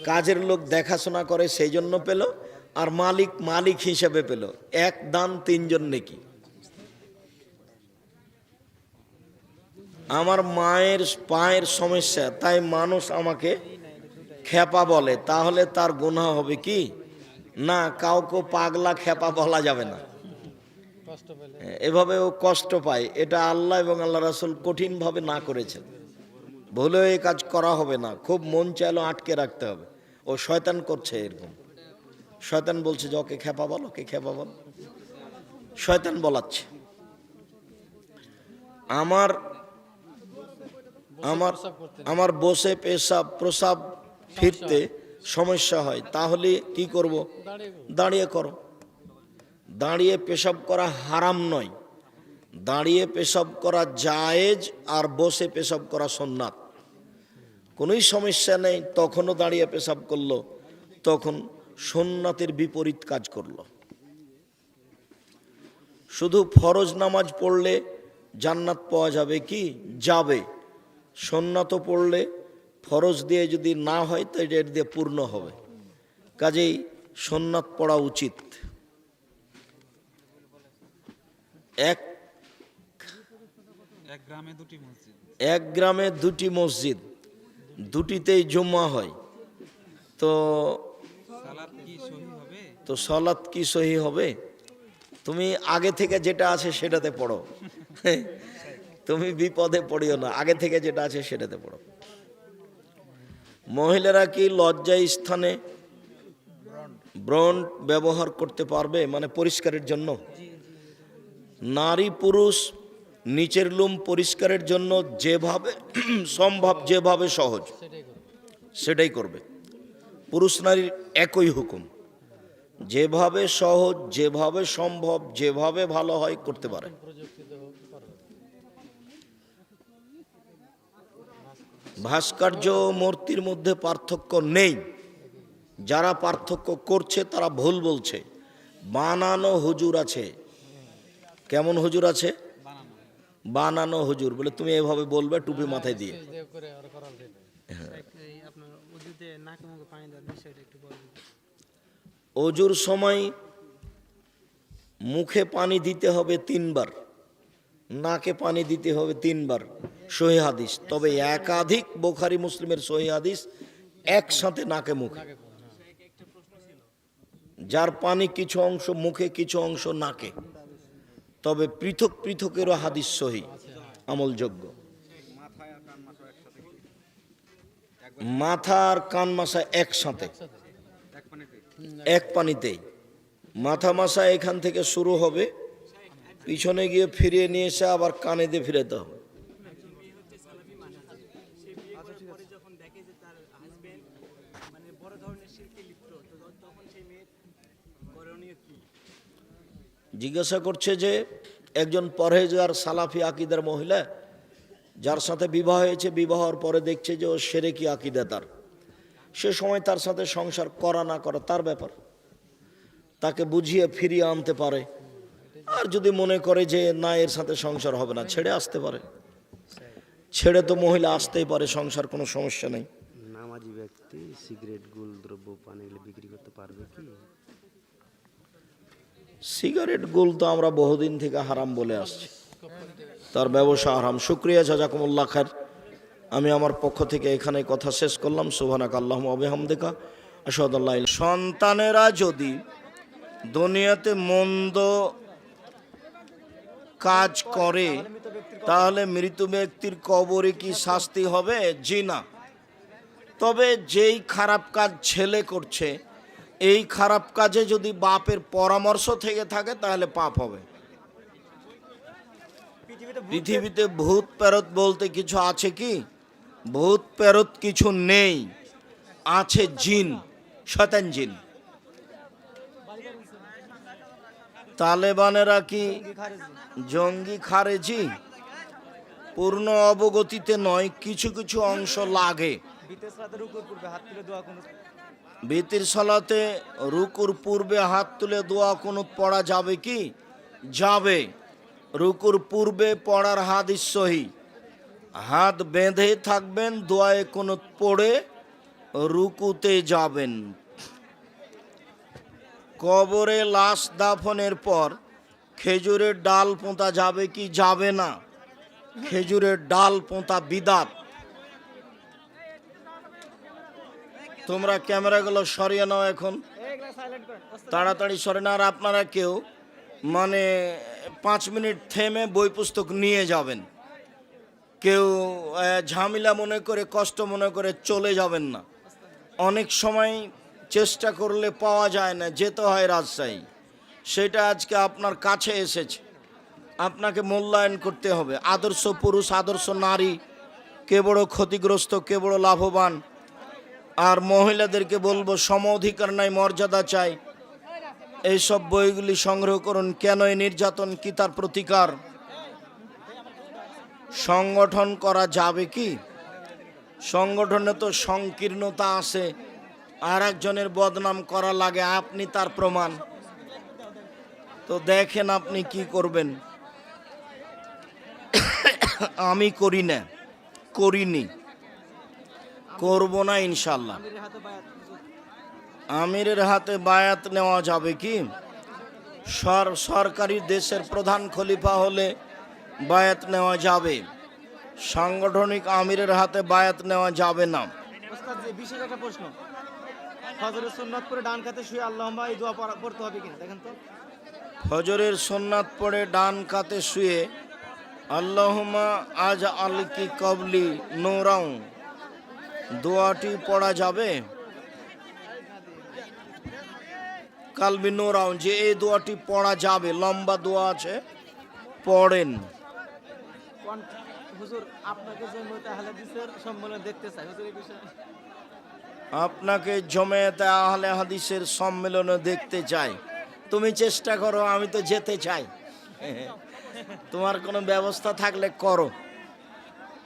কাজের লোক দেখাশোনা করে সেই জন্য পেল, আর মালিক হিসেবে পেল। এক দান 3 জন নেকি। আমার মায়ের পায়ের সমস্যা, তাই মানুষ আমাকে খেপা বলে, তাহলে তার গুনাহ হবে কি? না, কাউকে পাগলা খেপা বলা যাবে না। কষ্ট পেলে এভাবে ও কষ্ট পায়, এটা আল্লাহ এবং আল্লাহ রাসূল কঠিনভাবে না করেছেন। ভুলেও এই কাজ করা হবে না, খুব মন চাইলেও আটকে রাখতে হবে। ও শয়তান করছে এরকম, শয়তান বলছে যে ওকে খেপা বল, ওকে খেপা বল, শয়তান বলাচ্ছে। আমার আমার প্রস্রাব করতে আমার বসে পেশাব প্রসাব ফিরতে সমস্যা হয়, তাহলে কি করব? দাঁড়িয়ে দাঁড়িয়ে করো। দাঁড়িয়ে পেশাব করা হারাম নয়, দাঁড়িয়ে পেশাব করা জায়েজ, আর বসে পেশাব করা সুন্নাত। কোনোই সমস্যা নেই, তখনও দাঁড়িয়ে পেশাব করলো, তখন সুন্নাতের বিপরীত কাজ করলো। শুধু ফরজ নামাজ পড়লে জান্নাত পাওয়া যাবে কি? যাবে। সুন্নাতও পড়লে ফরজ দিয়ে যদি না হয় তো এটা দিয়ে পূর্ণ হবে। কাজেই সুন্নাত পড়া উচিত। এক গ্রামে দুটি মসজিদ, দুটিতেই জুম্মা হয়, তো সালাত কি সহি হবে? তুমি আগে থেকে যেটা আছে সেটাতে পড়ো, তুমি বিপদে পড়িও না, আগে থেকে যেটা আছে সেটাতে পড়ো। মহিলারা কি লজ্জা স্থানে ব্রণ ব্যবহার করতে পারবে, মানে পরিষ্কারের জন্য? নারী পুরুষ নিচের লোম পরিষ্কারের জন্য যেভাবে সম্ভব, যেভাবে সহজ সেটাই করবে। পুরুষ নারীর একই হুকুম, যেভাবে সহজ, যেভাবে সম্ভব, যেভাবে ভালো হয় করতে পারে। ভাস্কর্য ও মূর্তির মধ্যে পার্থক্য নেই, যারা পার্থক্য করছে তারা ভুল বলছে। বানানো হুজুর আছে। কেমন হুজুর আছে? বানানো হুজুর বলে তুমি এভাবে বলবে টুপি মাথায় দিয়ে। অজুর সময় মুখে পানি দিতে হবে 3 বার, নাকে পানি দিতে হবে 3 বার, সহিহ হাদিস। তবে একাধিক বুখারী মুসলিমের সহিহ হাদিস একসাথে নাকে মুখে, যার পানি কিছু অংশ মুখে কিছু অংশ নাকে। তবে পৃথক পৃথকেরও হাদিস সহিহ, আমলযোগ্য। মাথা আর কান মাসা একসাথে, এক পানিতেই। মাথা মাসা এখান থেকে শুরু হবে, পিছনে গিয়ে ফিরিয়ে নিয়ে এসে আবার কানে দিয়ে ফিরাতে হবে। জিজ্ঞাসা করছে যে একজন পরহেজগার সালাফি আকিদার মহিলা, যার সাথে বিবাহ হয়েছে, বিবাহর পরে দেখছে যে ও শিরকি আকিদা তার, সে সময় তার সাথে সংসার করা না করা তার ব্যাপার, তাকে বুঝিয়ে ফিরিয়ে আনতে পারে। আর যদি মনে করে যে না এর সাথে সংসার হবে না, ছেড়ে আসতে পারে। ছেড়ে তো মহিলা আসতেই পারে, সংসার কোনো সমস্যা নেই। নামাজি ব্যক্তি সিগারেট, গুল দ্রব্য পান এগুলো বিক্রি করতে পারবে কি? সিগারেট গুল তো আমরা বহুদিন থেকে হারাম বলে আসছি, তার ব্যবসা হারাম। শুকরিয়া, জাযাকুমুল্লাহ খায়ের। আমি আমার পক্ষ থেকে এখানে কথা শেষ করলাম। সুবহানাকা আল্লাহুম্মা ওয়া বিহামদিকা আশহাদু আল্লা ইলাহা ইল্লা আনতা। সন্তানেরা যদি দুনিয়াতে মন্দ কাজ করে তাহলে মৃত ব্যক্তির কবরে কি শাস্তি হবে? জি না। তবে যেই খারাপ কাজ ছেলে করছে, এই খারাপ কাজে যদি বাপের পরামর্শ থেকে থাকে তাহলে পাপ হবে। পৃথিবীতে ভূত প্রেরত বলতে কিছু আছে কি? ভূত প্রেরত কিছু নেই, আছে জিন, শয়তান জিন। তালেবানেরা কি জঙ্গি খারেজি? পূর্ণ অবগতিতে নয়, কিছু কিছু অংশ লাগে। বিতির সালাতে রুকুর পূর্বে হাত তুলে দোয়া কুনুত পড়া যাবে কি? যাবে। রুকুর পূর্বে পড়ার হাদিস সহিহ। হাত বেঁধে থাকবেন, দোয়ায়ে কুনুত পড়ে রুকুতে যাবেন। কবরে লাশ দাফনের পর খেজুরের ডাল পোঁতা যাবে কি? যাবে না। খেজুরের ডাল পোঁতা বিদাত। তোমরা ক্যামেরাগুলো সরিয়ে নাও এখন, তাড়াতাড়ি সরে না। আর আপনারা কেউ মানে 5 মিনিট থেমে বই পুস্তক নিয়ে যাবেন। কেউ ঝামেলা মনে করে, কষ্ট মনে করে চলে যাবেন না। অনেক সময় চেষ্টা করলে পাওয়া যায় না, যেতে হয় রাজশাহী। সেটা আজকে আপনার কাছে এসেছে, আপনাকে মূল্যায়ন করতে হবে। আদর্শ পুরুষ, আদর্শ নারী, কে বড় ক্ষতিগ্রস্ত, কে বড় লাভবান। আর মহিলাদেরকে বলবো সম অধিকার নাই, মর্যাদা চাই। এইসব বইগুলি সংগ্রহ করুন। কেন এই নির্যাতন, কি তার প্রতিকার। সংগঠন করা যাবে কি? সংগঠনে তো সংকীর্ণতা আছে, আর একজনের বদনাম করা লাগে, আপনি তার প্রমাণ। তো দেখেন আপনি কি করবেন। আমি করি না, করিনি, করব না ইনশাল্লাহ। আমিরের হাতে বায়াত নেওয়া যাবে কি? সরকারি দেশের প্রধান খলিফা হলে বায়াত নেওয়া যাবে, সাংগঠনিক আমিরের হাতে বায়াত নেওয়া যাবে না। ওস্তাদ জি, বিশেষ একটা প্রশ্ন, ফজরের সুন্নাত পড়ে ডান কাতে শুয়ে আল্লাহুম্মা এই দোয়া পড়তে হবে কিনা দেখেন তো। ফজরের সুন্নাত পড়ে ডান কাতে শুয়ে আল্লাহুম্মা আজ আলকি কবলি নূরাও দোয়াটি পড়া যাবে? কালবি নূরাও, যে এই দোয়াটি পড়া যাবে, লম্বা দোয়া আছে, পড়েন। হুজুর আপনাকে জমিয়তে আহলে হাদিসের সম্মেলন দেখতে চাই হুজুর, এই বিষয়ে। আপনাকে জমিয়তে আহলে হাদিসের সম্মেলনে দেখতে চাই। তুমি চেষ্টা করো, আমি তো যেতে চাই। তোমার কোনো ব্যবস্থা থাকলে করো।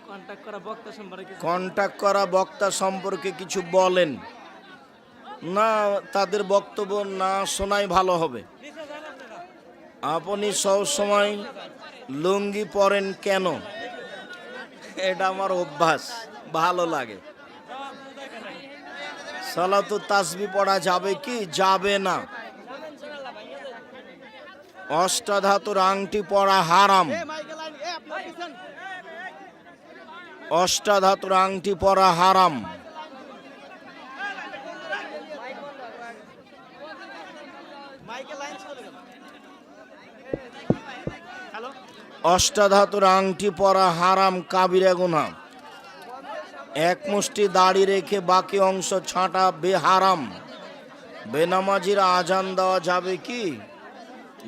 কন্টাক্ট করা বক্তা সম্পর্কে কন্টাক্ট করা বক্তা সম্পর্কে কিছু বলেন না, তাদের বক্তব্য না শোনাই ভালো হবে। আপনি সব সময় লুঙ্গি পরেন কেন? এটা আমার অভ্যাস, ভালো লাগে। সালাতু তাসবিহ পড়া যাবে কি? যাবে না। অষ্টাধাতুর আংটি পরা হারাম। অষ্টাধাতুর আংটি পরা হারাম। অষ্টাধাতুর আংটি পরা হারাম, কাবিরা গুনাহ। এক মুষ্টি দাড়ি রেখে বাকি অংশ ছাঁটা বেহারাম। বেনামাজির আজান দেওয়া যাবে কি?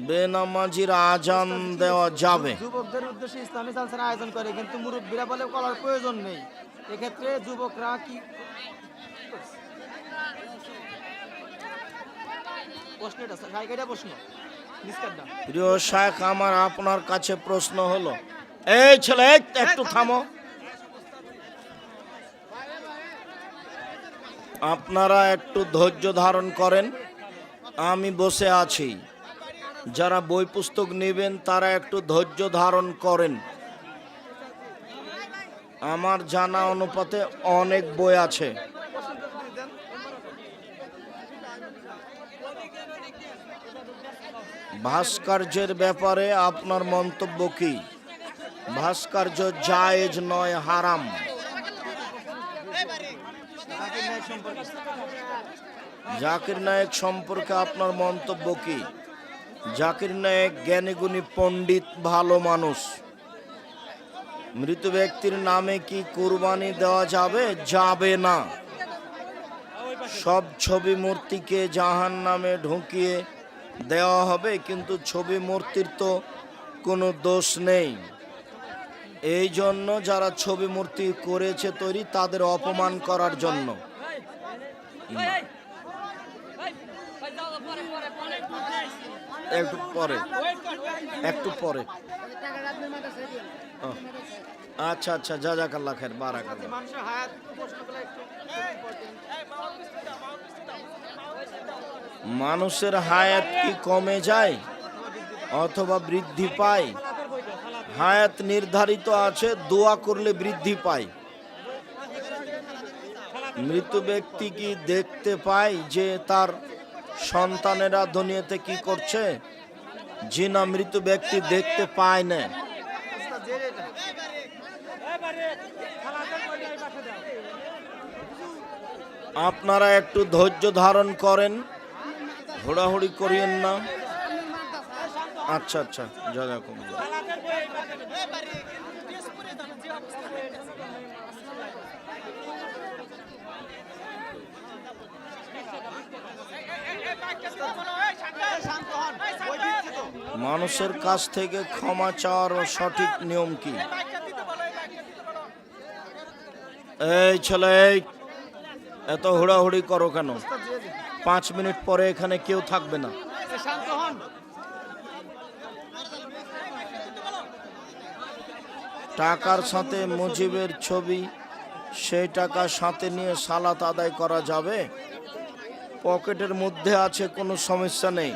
বেনামাজির আজান দেওয়া যাবে। যুবকদের উদ্দেশ্যে ইসলামী জালসার আয়োজন করে, কিন্তু মুরব্বীরা বলে করার প্রয়োজন নেই। এক্ষেত্রে যুবকরা কি প্রশ্ন? এটা সাইকেটা প্রশ্ন নিষ্কাটটা। প্রিয় শায়েখ, আমার আপনার কাছে প্রশ্ন হলো, এই ছেলে একটু থামো। আপনারা একটু ধৈর্য ধারণ করেন, আমি বসে আছি। যারা বই পুস্তক নেবেন তারা একটু ধৈর্য ধারণ করেন। আমার জানা অনুপাতে অনেক বই আছে। ভাস্কর্যের ব্যাপারে আপনার মন্তব্য কি? ভাস্কর্য জায়েজ নয়, হারাম। জাকির নায়েক সম্পর্কে আপনার মন্তব্য কি? জাকির নায়েক জ্ঞানীগুণী পণ্ডিত, ভালো মানুষ। মৃত ব্যক্তির নামে কি কুরবানি দেওয়া যাবে? যাবে না। সব ছবি মূর্তিকে জাহান্নামে ঢুকিয়ে দেওয়া হবে, কিন্তু ছবি মূর্তির তো কোনো দোষ নেই। এই জন্য যারা ছবি মূর্তি করেছে তৈরি, তাদের অপমান করার জন্য। একটু পরে, একটু পরে। আচ্ছা আচ্ছা, জাযাকাল্লাহ খায়ের, বারাকাল্লাহ। মানুষের হায়াত প্রশ্নগুলো একটু মানুষের হায়াত কি কমে যায় অথবা বৃদ্ধি পায়? হায়াত নির্ধারিত আছে, দোয়া করলে বৃদ্ধি পায়। মৃত ব্যক্তি কি দেখতে পায় যে তার সন্তানেরা দুনিয়াতে কি করছে? জি না, মৃত ব্যক্তি দেখতে পায় না। আপনারা একটু ধৈর্য ধারণ করেন, হুড়াহুড়ি করিয়েন না। আচ্ছা আচ্ছা, জাযাকুমুল্লাহ। মানুষের কাছ থেকে ক্ষমা চাওয়ার সঠিক নিয়ম কি? এই ছেলে, এই এত হুড়াহুড়ি করো কেন? 5 মিনিট পরে এখানে কেউ থাকবে না। শান্ত হন। টাকার সাথে মুজিবের ছবি, সেই টাকা সাথে নিয়ে সালাত আদায় করা যাবে? পকেটের মধ্যে আছে, কোনো সমস্যা নেই।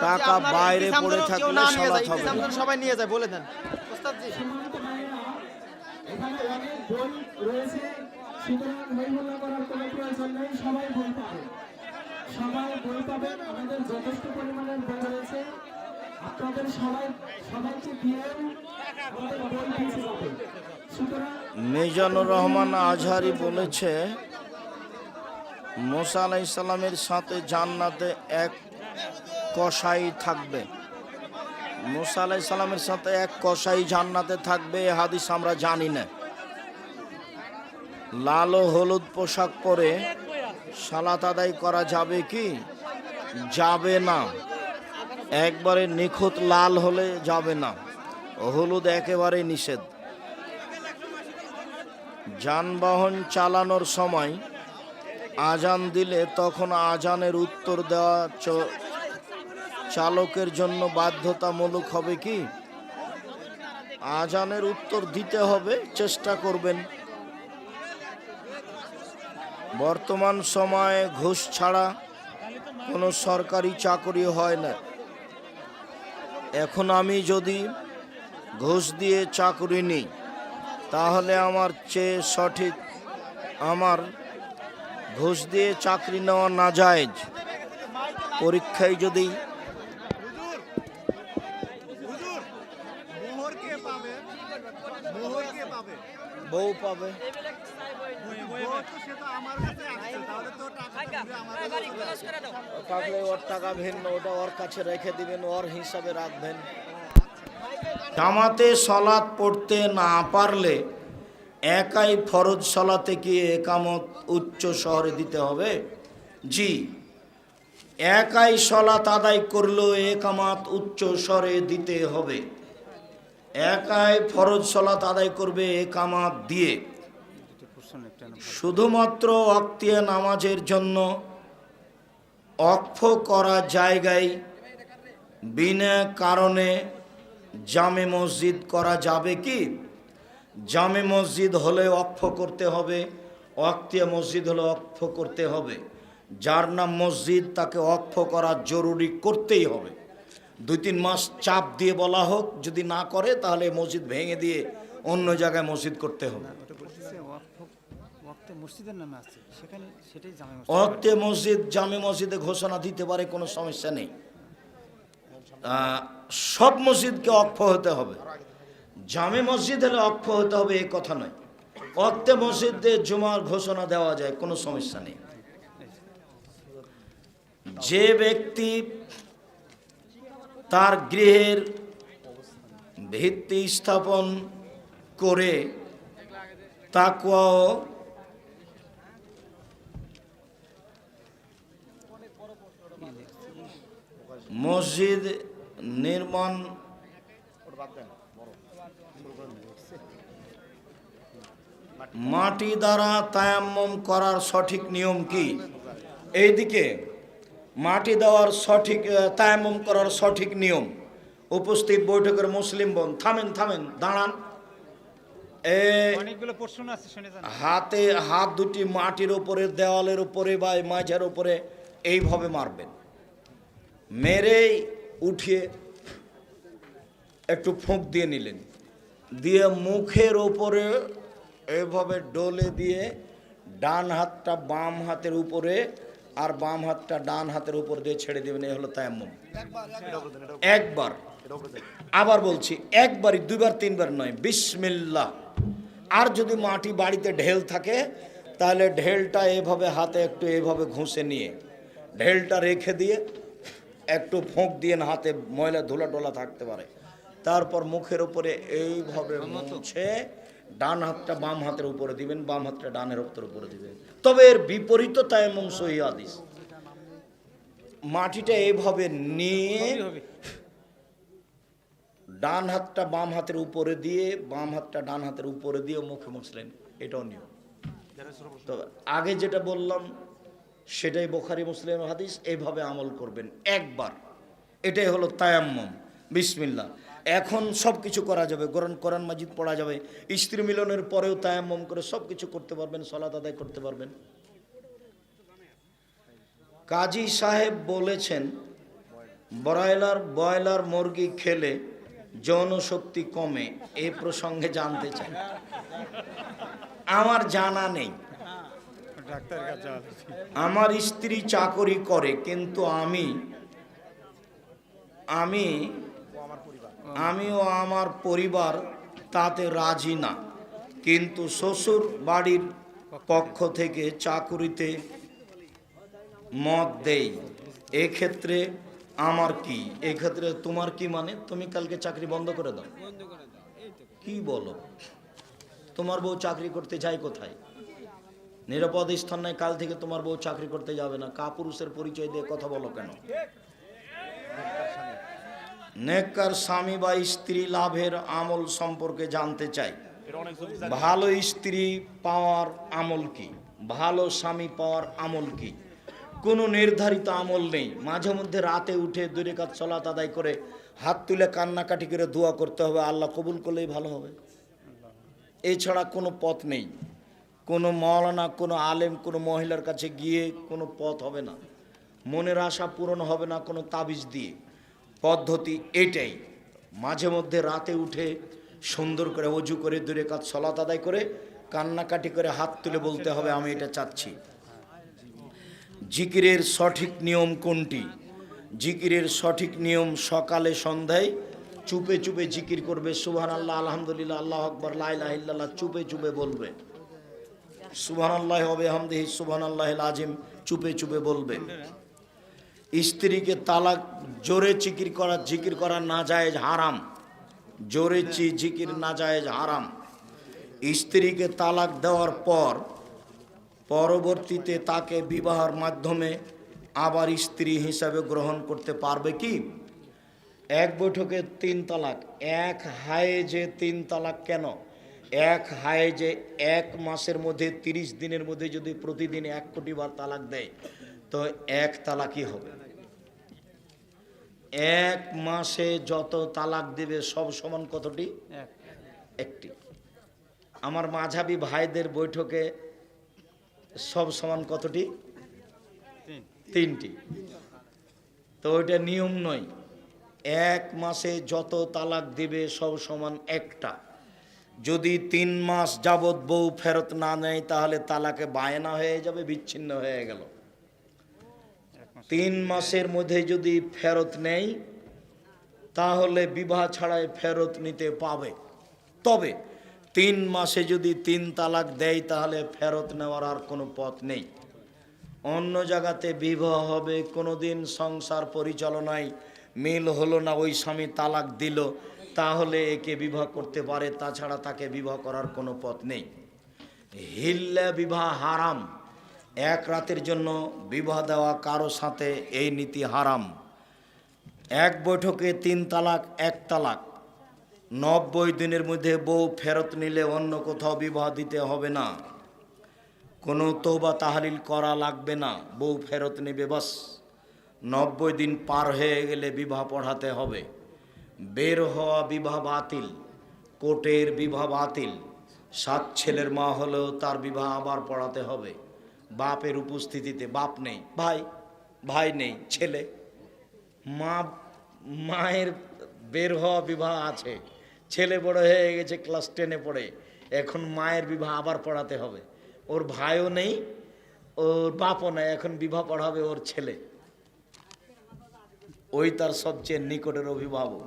টাকা আপনার বাইরে ইতিসাম পড়ে যেন কেউ থাকলে না নিয়ে সালাত যায়, হবে ইতিসাম না। যেন সবাই নিয়ে যায়, বলে দেন ওস্তাদ জি। এখানে অনেক বই রয়েছে, সুতরাং হইহুল্লা করার কোনো প্রয়োজন নেই, সবাই বই পাবে, সবাই বই পাবেন। আমাদের যথেষ্ট পরিমাণের বই রয়েছে, আপনাদের সবাইকে দিয়ে আমাদের বই পিছিয়ে যাবে। সুতরাং মিজানুর রহমান আজহারি বলেছে, মুসা আলাইহিস সালামের সাথে জান্নাতে এক কসাই থাকবে। মুসা আলাইহিস সালামের সাথে এক কসাই জান্নাতে থাকবে, এ হাদিস আমরা জানি না। লাল ও হলুদ পোশাক পরে সালাত আদায় করা যাবে কি? যাবে না। একবারে নিখুঁত লাল হলে যাবে না, হলুদ একেবারে নিষেধ। যানবাহন চালানোর সময় আজান দিলে তখন আজানের উত্তর দেওয়া চালকের জন্য বাধ্যতামূলক হবে কি? আজানের উত্তর দিতে হবে, চেষ্টা করবেন। বর্তমান সময়ে ঘুষ ছাড়া কোনো সরকারি চাকরি হয় না। এখন আমি যদি ঘুষ দিয়ে চাকরি নিই, তাহলে আমার চেয়ে সঠিক আমার ঘুষ দিয়ে চাকরি নেওয়া নাজায়েজ। পরীক্ষায় যদি বউ পাবে, থাকলে ওর টাকা ভিন্ন, ওটা ওর কাছে রেখে দিবেন, ওর হিসাবে রাখবেন। জামাতে সলাৎ পড়তে না পারলে একাই ফরজ সলাতে কি একামত উচ্চ শহরে দিতে হবে? জি, একাই সলাত আদায় করলেও একামত উচ্চ স্বরে দিতে হবে। একাই ফরজ সলাত আদায় করবে একামত দিয়ে। শুধুমাত্র ওয়াক্তিয়া নামাজের জন্য অক্ফ করা জায়গায় বিনা কারণে জামে মসজিদ করা যাবে কি? জামে মসজিদ হলে অক্ফ করতে হবে, ওয়াক্তিয়া মসজিদ হলে অক্ফ করতে হবে। যার নাম মসজিদ তাকে অক্ফ করা জরুরি করতেই হবে। 2-3 মাস চাপ দিয়ে বলা হোক, যদি না করে তাহলে মসজিদ ভেঙে দিয়ে অন্য জায়গায় মসজিদ করতে হবে। ওয়াক্তে মসজিদ জামে মসজিদে ঘোষণা দিতে পারে, কোনো সমস্যা নেই। সব মসজিদকে অক্ফ হতে হবে। জামে মসজিদ হলে অক্ফ হতে হবে এই কথা নয়। ওয়াক্তে মসজিদে জুমার ঘোষণা দেওয়া যায়, কোনো সমস্যা নেই। যে ব্যক্তি তার গৃহের ভিত্তি স্থাপন করে তাকওয়া ও মসজিদ নির্মাণ মাটি দ্বারা তায়াম্মুম করার সঠিক নিয়ম কি? এইদিকে মাটি দেওয়ার সঠিক তায়াম্মুম করার সঠিক নিয়ম। উপস্থিত বৈঠকের মুসলিম বোন, থামেন, দাঁড়ান। হাতে হাত দুটি মাটির উপরে, দেওয়ালের উপরে বা মাঝের উপরে এইভাবে মারবেন। মেরেই উঠিয়ে একটু ফুঁক দিয়ে নিলেন, দিয়ে মুখের উপরে এইভাবে ডলে দিয়ে ডান হাতটা বাম হাতের উপরে আর বাম হাতটা ডান হাতের উপর দিয়ে ছেড়ে দেবেন। এই হলো তায়াম্মুম। একবার, আবার বলছি, একবারই, 2বার 3বার নয়। বিসমিল্লাহ। আর যদি মাটি বাড়িতে ঢেল থাকে তাহলে ঢেলটা এভাবে হাতে একটু এভাবে ঘষে নিয়ে ঢেলটা রেখে দিয়ে একটু ফোঁক দিয়ে হাতে ময়লা ধুলা টোলা থাকতে পারে, তারপর মুখের উপরে এইভাবে মুছে ডান হাতটা বাম হাতের উপরে দিবেন, বাম হাতটা ডানের হাতের উপরে দিবেন। তবে এর বিপরীত তায়াম্মুম সহিহ হাদিস। মাটিটা এইভাবে নিয়ে ডান হাতটা বাম হাতের উপরে দিয়ে বাম হাতটা ডান হাতের উপরে দিয়ে মুখে মুছলেন, এটাও নিয়ম। তো আগে যেটা বললাম সেটাই বুখারী মুসলিমের হাদিস, এইভাবে আমল করবেন একবার, এটাই হলো তায়াম্মুম। বিসমিল্লাহ। এখন সব কিছু করা যাবে, কোরআন মাজিদ পড়া যাবে, স্ত্রী মিলনের পরেও তায়াম্মুম করে সব কিছু করতে পারবেন, সালাত আদায় করতে পারবেন। কাজী সাহেব বলেছেন ব্রয়লার মুরগি খেলে যৌন শক্তি কমে, এই প্রসঙ্গে জানতে চাই। আমার জানা নেই, আমার স্ত্রী চাকরি করে কিন্তু আমিও আমার পরিবার তাতে রাজি না, কিন্তু শ্বশুর বাড়ির পক্ষ থেকে চাকরিতে মত দেই, এক্ষেত্রে আমার কি? এক্ষেত্রে তোমার কি? মানে তুমি কালকে চাকরি বন্ধ করে দাও। কি বলো? তোমার বউ চাকরি করতে যায় কোথায়? নিরাপদ স্থান নাই, কাল থেকে তোমার বউ চাকরি করতে যাবে না। কাপুরুষের পরিচয় দিয়ে কথা বলো কেন? নেককার স্বামী বা স্ত্রী লাভের আমল সম্পর্কে জানতে চাই। ভালো স্ত্রী পাওয়ার আমল কি? ভালো স্বামী পাওয়ার আমল কি? কোনো নির্ধারিত আমল নেই। মাঝে মধ্যে রাতে উঠে 2 রাকাত সালাত আদায় করে হাত তুলে কান্নাকাটি করে দোয়া করতে হবে, আল্লাহ কবুল করলেই ভালো হবে। এছাড়া কোনো পথ নেই। কোনো মাওলানা, কোনো আলেম, কোনো মহিলার কাছে গিয়ে কোনো পথ হবে না, মনের আশা পূরণ হবে না কোনো তাবিজ দিয়ে। পদ্ধতি এটাই, মাঝে মধ্যে রাতে উঠে সুন্দর করে ওযু করে 2 রাকাত সালাত আদায় করে কান্নাকাটি করে হাত তুলে বলতে হবে আমি এটা চাচ্ছি। জিকিরের সঠিক নিয়ম কোনটি? জিকিরের সঠিক নিয়ম সকালে সন্ধ্যায় চুপে চুপে জিকির করবে। সুবহানাল্লাহ, আলহামদুলিল্লাহ, আল্লাহু আকবার, লা ইলাহা ইল্লাল্লাহ চুপে চুপে বলবে। সুবহানাল্লাহি ওয়া বিহামদিহি সুবহানাল্লাহিল আযীম চুপে চুপে বলবে। স্ত্রীকে তালাক জোরে জিকির করা নাজায়েজ, হারাম। জোরে জিকির নাজায়েজ, হারাম। স্ত্রীকে তালাক দেওয়ার পর পরবর্তীতে তাকে বিবাহের মাধ্যমে আবার স্ত্রী হিসাবে গ্রহণ করতে পারবে কি? এক বৈঠকে 3 তালাক, এক হায়েজে 3 তালাক কেন? এক হায়েজে 1 মাসের মধ্যে 30 দিনের মধ্যে যদি প্রতিদিন 1 কোটি বার তালাক দেয় তো 1 তালাকই হবে। 1 মাসে যত তালাক দেবে সব সমান কতটি? 1টি। আমার মাঝাবি ভাইদের বৈঠকে সব সমান কতটি? 3টি। তো ওইটা নিয়ম নয়। 1 মাসে যত তালাক দিবে সব সমান 1টা। যদি 3 মাস যাবৎ বউ ফেরত না নেয় তাহলে তালাকে বায়না হয়ে যাবে, বিচ্ছিন্ন হয়ে গেল। 3 মাসের মধ্যে যদি ফেরত নেয় তাহলে বিবাহ ছাড়াই ফেরত নিতে পাবে। তবে 3 মাসে যদি 3 তালাক দেয় তাহলে ফেরত নেওয়ার আর কোনো পথ নেই। অন্য জায়গাতে বিবাহ হবে, কোনোদিন সংসার পরিচালনায় মিল হলো না, ওই স্বামী তালাক দিল, তাহলে একে বিবাহ করতে পারে, তাছাড়া তাকে বিবাহ করার কোনো পথ নেই। হিল্লা বিবাহ হারাম। 1 রাতের জন্য বিবাহ দেওয়া কারো সাথে এই নীতি হারাম। 1 বৈঠকে 3 তালাক, 1 তালাক। 90 দিনের মধ্যে বউ ফেরত নিলে অন্য কোথাও বিবাহ দিতে হবে না, কোনো তওবা তাহলিল করা লাগবে না, বউ ফেরত নেবে বাস। 90 দিন পার হয়ে গেলে বিবাহ পড়াতে হবে। বের হওয়া বিবাহ বাতিল, কোর্টের বিবাহ বাতিল। 7 ছেলের মা হলেও তার বিবাহ আবার পড়াতে হবে বাপের উপস্থিতিতে। বাপ নেই, ভাই নেই, ছেলে, মায়ের বের হওয়া বিবাহ আছে, ছেলে বড় হয়ে গেছে, ক্লাস 10-এ পড়ে, এখন মায়ের বিবাহ আবার পড়াতে হবে। ওর ভাইও নেই, ওর বাপও নেই, এখন বিবাহ পড়াবে ওর ছেলে, ওই তার সবচেয়ে নিকটের অভিভাবক।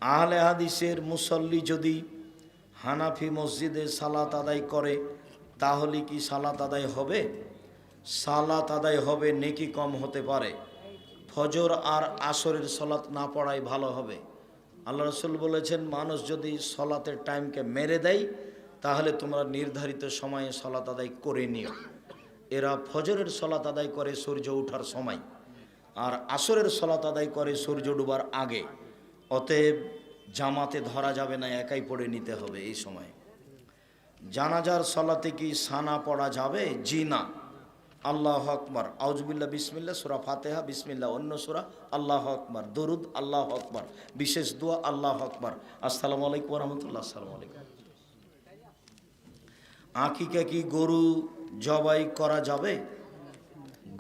আহলে হাদিসের মুসল্লি যদি হানাফি মসজিদে সালাত আদায় করে তাহলে কি সালাত আদায় হবে? সালাত আদায় হবে, নেকি কম হতে পারে। ফজর আর আসরের সলাত না পড়াই ভালো হবে। আল্লাহ রসুল বলেছেন, মানুষ যদি সলাতের টাইমকে মেরে দেয় তাহলে তোমরা নির্ধারিত সময়ে সলাত আদায় করে নিও। এরা ফজরের সলাত আদায় করে সূর্য ওঠার সময়, আর আসরের সলাত আদায় করে সূর্য ডুবার আগে। অতএব জামাতে ধরা যাবে না, একাই পড়ে নিতে হবে এই সময়। জানাজার সলাতে কি সানা পড়া যাবে? জি না। আল্লাহ আকবার, আউজুবিল্লাহ, বিসমিল্লাহ, সূরা ফাতিহা, বিসমিল্লাহ, অন্য সূরা, আল্লাহ আকবার, দরুদ, আল্লাহ আকবার, বিশেষ দোয়া, আল্লাহ আকবার, আসসালামু আলাইকুম ওয়া রাহমাতুল্লাহ। আসসালামু আলাইকুম। আকিকা কি গরু জবাই করা যাবে?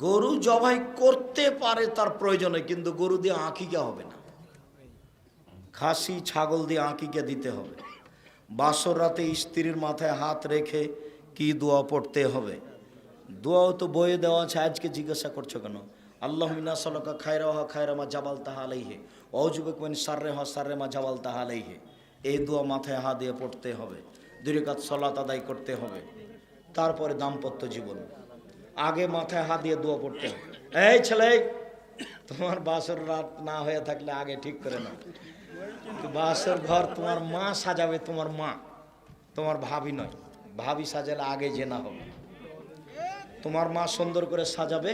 গরু জবাই করতে পারে তার প্রয়োজনে, কিন্তু গরু দিয়ে আকিকা হবে না। খাসি ছাগল দিয়ে আকিকা দিতে হবে। বাসর রাতে স্ত্রীর মাথায় হাত রেখে কি দোয়া পড়তে হবে? দোয়াও তো বইয়ে দেওয়া আছে, আজকে জিজ্ঞাসা করছো কেন? আল্লাহুম্মা সাল্লাকা খায়রা ওয়া খায়রা মা জাবাল তাহা আলাইহি ওয়া আউযুবিকা মিন শাররি ওয়া শাররি মা জাবাল তাহা আলাইহি। এই দোয়া মাথায় হাত দিয়ে পড়তে হবে। 2 রাকাত সালাত আদায় করতে হবে। তারপরে দাম্পত্য জীবন, আগে মাথায় হাত দিয়ে দোয়া পড়তে হবে। এই ছেলে, তোমার বাসর রাত না হয়ে থাকলে আগে ঠিক করে নাও। বাসর ঘর তোমার মা সাজাবে, তোমার মা, তোমার ভাবি নয়। ভাবি সাজালে আগে জেনা হবে। তোমার মা সুন্দর করে সাজাবে,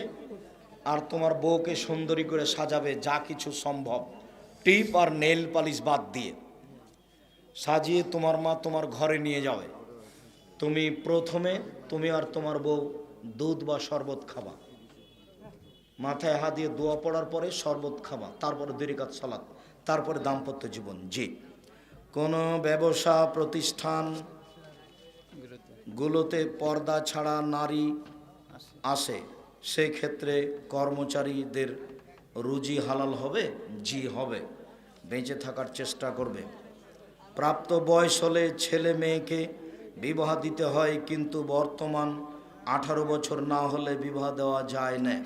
আর তোমার বউকে সুন্দরী করে সাজাবে যা কিছু সম্ভব, টিপ আর নেল পালিশ বাদ দিয়ে সাজিয়ে তোমার মা তোমার ঘরে নিয়ে যাবে। তুমি প্রথমে, তুমি আর তোমার বউ দুধ বা শরবত খাবা। মাথায় হাত দিয়ে দোয়া পড়ার পরে শরবত খাবা, তারপরে 2 রাকাত সালাত, তারপরে দাম্পত্য জীবন। জি, কোনো ব্যবসা প্রতিষ্ঠান গুলোতে পর্দা ছাড়া নারী আসে, সেই ক্ষেত্রে কর্মচারীদের রুজি হালাল হবে? জি হবে, বেঁচে থাকার চেষ্টা করবে। প্রাপ্ত বয়স হলে ছেলে মেয়েকে বিবাহ দিতে হয়, কিন্তু বর্তমান 18 বছর না হলে বিবাহ দেওয়া যায় না।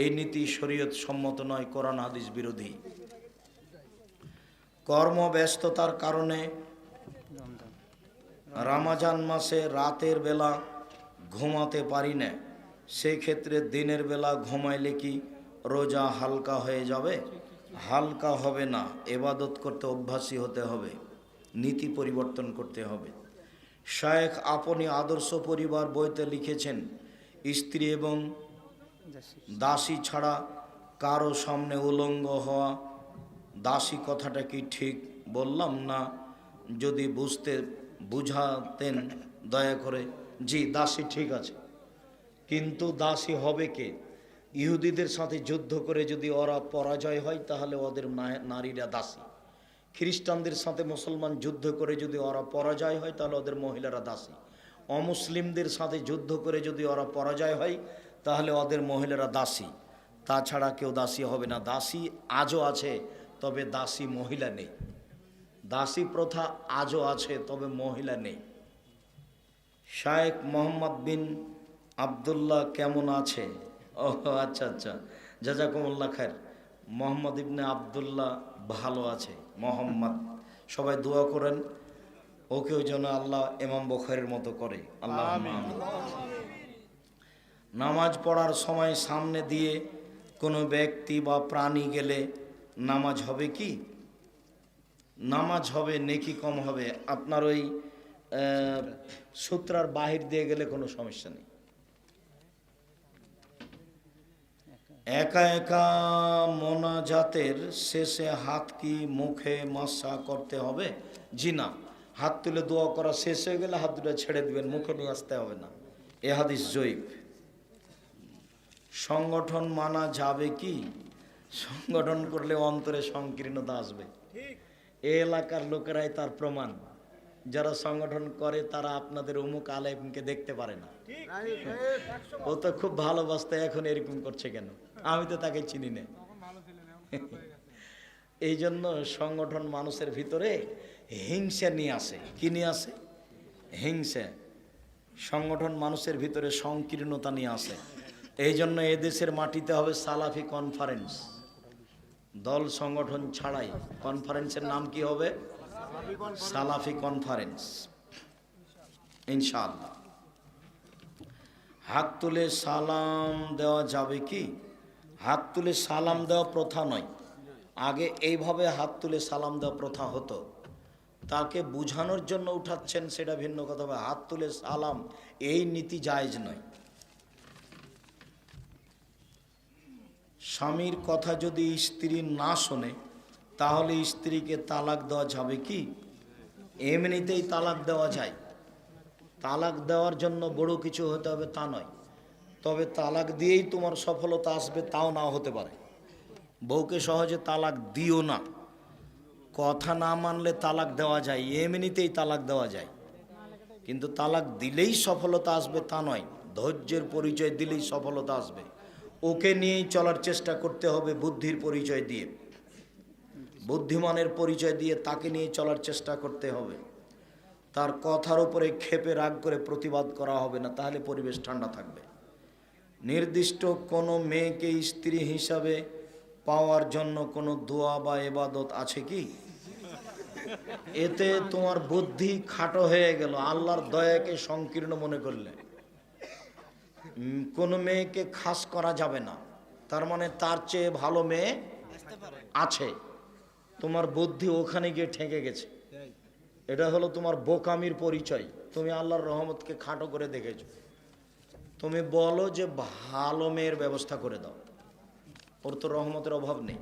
এই নীতি শরীয়ত সম্মত নয়, কোরআন হাদিস বিরোধী। কর্মব্যস্ততার কারণে রমজান মাসে রাতের বেলা ঘুমাতে পারি না, সেক্ষেত্রে দিনের বেলা ঘুমাইলে কি রোজা হালকা হয়ে যাবে? হালকা হবে না, ইবাদত করতে অভ্যাসী হতে হবে, নীতি পরিবর্তন করতে হবে। শায়েখ আপনি আদর্শ পরিবার বইতে লিখেছেন, স্ত্রী এবং দাসী ছাড়া কারো সামনে উলঙ্গ হওয়া। দাসী কথাটা কি ঠিক বললাম না? যদি বুঝাতেন দয়া করে। জি, দাসী ঠিক আছে, কিন্তু দাসী হবে কে? ইহুদিদের সাথে যুদ্ধ করে যদি ওরা পরাজয় হয় তাহলে ওদের নারীরা দাসী। খ্রিস্টানদের সাথে মুসলমান যুদ্ধ করে যদি ওরা পরাজয় হয় তাহলে ওদের মহিলারা দাসী। অমুসলিমদের সাথে যুদ্ধ করে যদি ওরা পরাজয় হয় তাহলে ওদের মহিলারা দাসী, তাছাড়া কেউ দাসী হবে না। দাসী আজও আছে, তবে দাসী মহিলা নেই। দাসী প্রথা আজও আছে, তবে মহিলা নেই। শায়েখ মোহাম্মদ বিন আবদুল্লাহ কেমন আছে? ও আচ্ছা আচ্ছা, জাজাকুমুল্লাহ খায়ের। মোহাম্মদ ইবনে আবদুল্লাহ ভালো আছে। মোহাম্মদ, সবাই দোয়া করেন ওকেও যেন আল্লাহ ইমাম বুখারীর মতো করে। আল্লাহ আমিন। নামাজ পড়ার সময় সামনে দিয়ে কোনো ব্যক্তি বা প্রাণী গেলে নামাজ হবে কি? নামাজ হবে, নেকি কম হবে। আপনার ওই সূত্রার বাহির দিয়ে গেলে কোনো সমস্যা নেই। একা একা মোনাজাতের শেষে হাত কি মুখে মাসা করতে হবে? জি না, হাত তুলে দোয়া করা শেষ হয়ে গেলে হাত দুটো ছেড়ে দিবেন, মুখে নিয়ে আসতে হবে না। এ হাদিস জয়ীফ। সংগঠন মানা যাবে কি? সংগঠন করলে অন্তরে সংকীর্ণতা আসবে। এই এলাকার লোকেরাই তার প্রমাণ। যারা সংগঠন করে তারা আপনাদের অমুক আলেমকে দেখতে পারে না। ও তো খুব ভালোবাসতে, এখন এরকম করছে কেন? আমি তো তাকে চিনি না। এই জন্য সংগঠন মানুষের ভিতরে হিংসা নিয়ে আসে। কি নিয়ে আসে? হিংসা। সংগঠন মানুষের ভিতরে সংকীর্ণতা নিয়ে আসে। এই জন্য এদেশের মাটিতে হবে সালাফি কনফারেন্স। দল সংগঠন ছাড়াই কনফারেন্সের নাম কি হবে? সালাফি কনফারেন্স, ইনশাআল্লাহ। হাত তুলে সালাম দেওয়া যাবে কি? হাত তুলে সালাম দেওয়া প্রথা নয়। আগে এইভাবে হাত তুলে সালাম দেওয়া প্রথা হতো। তাকে বুঝানোর জন্য উঠাচ্ছেন সেটা ভিন্ন কথা। হাত তুলে সালাম এই নীতি জায়েজ নয়। স্বামীর কথা যদি স্ত্রী না শোনে তাহলে স্ত্রীকে তালাক দেওয়া যাবে কি? এমনিতেই তালাক দেওয়া যায়। তালাক দেওয়ার জন্য বড় কিছু হতে হবে তা নয়। তবে তালাক দিয়েই তোমার সফলতা আসবে তাও নাও হতে পারে। বউকে সহজে তালাক দিও না। কথা না মানলে তালাক দেওয়া যায়, এমনিতেই তালাক দেওয়া যায়। কিন্তু তালাক দিলেই সফলতা আসবে তা নয়। ধৈর্যের পরিচয় দিলেই সফলতা আসবে। ওকে নিয়েই চলার চেষ্টা করতে হবে, বুদ্ধির পরিচয় দিয়ে, বুদ্ধিমানের পরিচয় দিয়ে তাকে নিয়ে চলার চেষ্টা করতে হবে। তার কথার উপরে ক্ষেপে রাগ করে প্রতিবাদ করা হবে না, তাহলে পরিবেশ ঠান্ডা থাকবে। নির্দিষ্ট কোনো মেয়েকে স্ত্রী হিসাবে পাওয়ার জন্য কোনো দোয়া বা ইবাদত আছে কি? এতে তোমার বুদ্ধি খাটো হয়ে গেল, আল্লাহর দয়াকে সংকীর্ণ মনে করলে। কোনো মেয়েকে খাস করা যাবে না, তার মানে তার চেয়ে ভালো মেয়ে আছে। তোমার বুদ্ধি ওখানে গিয়ে ঠেকে গেছে। এটা হলো তোমার বোকামির পরিচয়। তুমি আল্লাহর রহমতকে খাটো করে দেখেছো। তুমি বলো যে ভালো মেয়ের ব্যবস্থা করে দাও, ওর তো রহমতের অভাব নেই।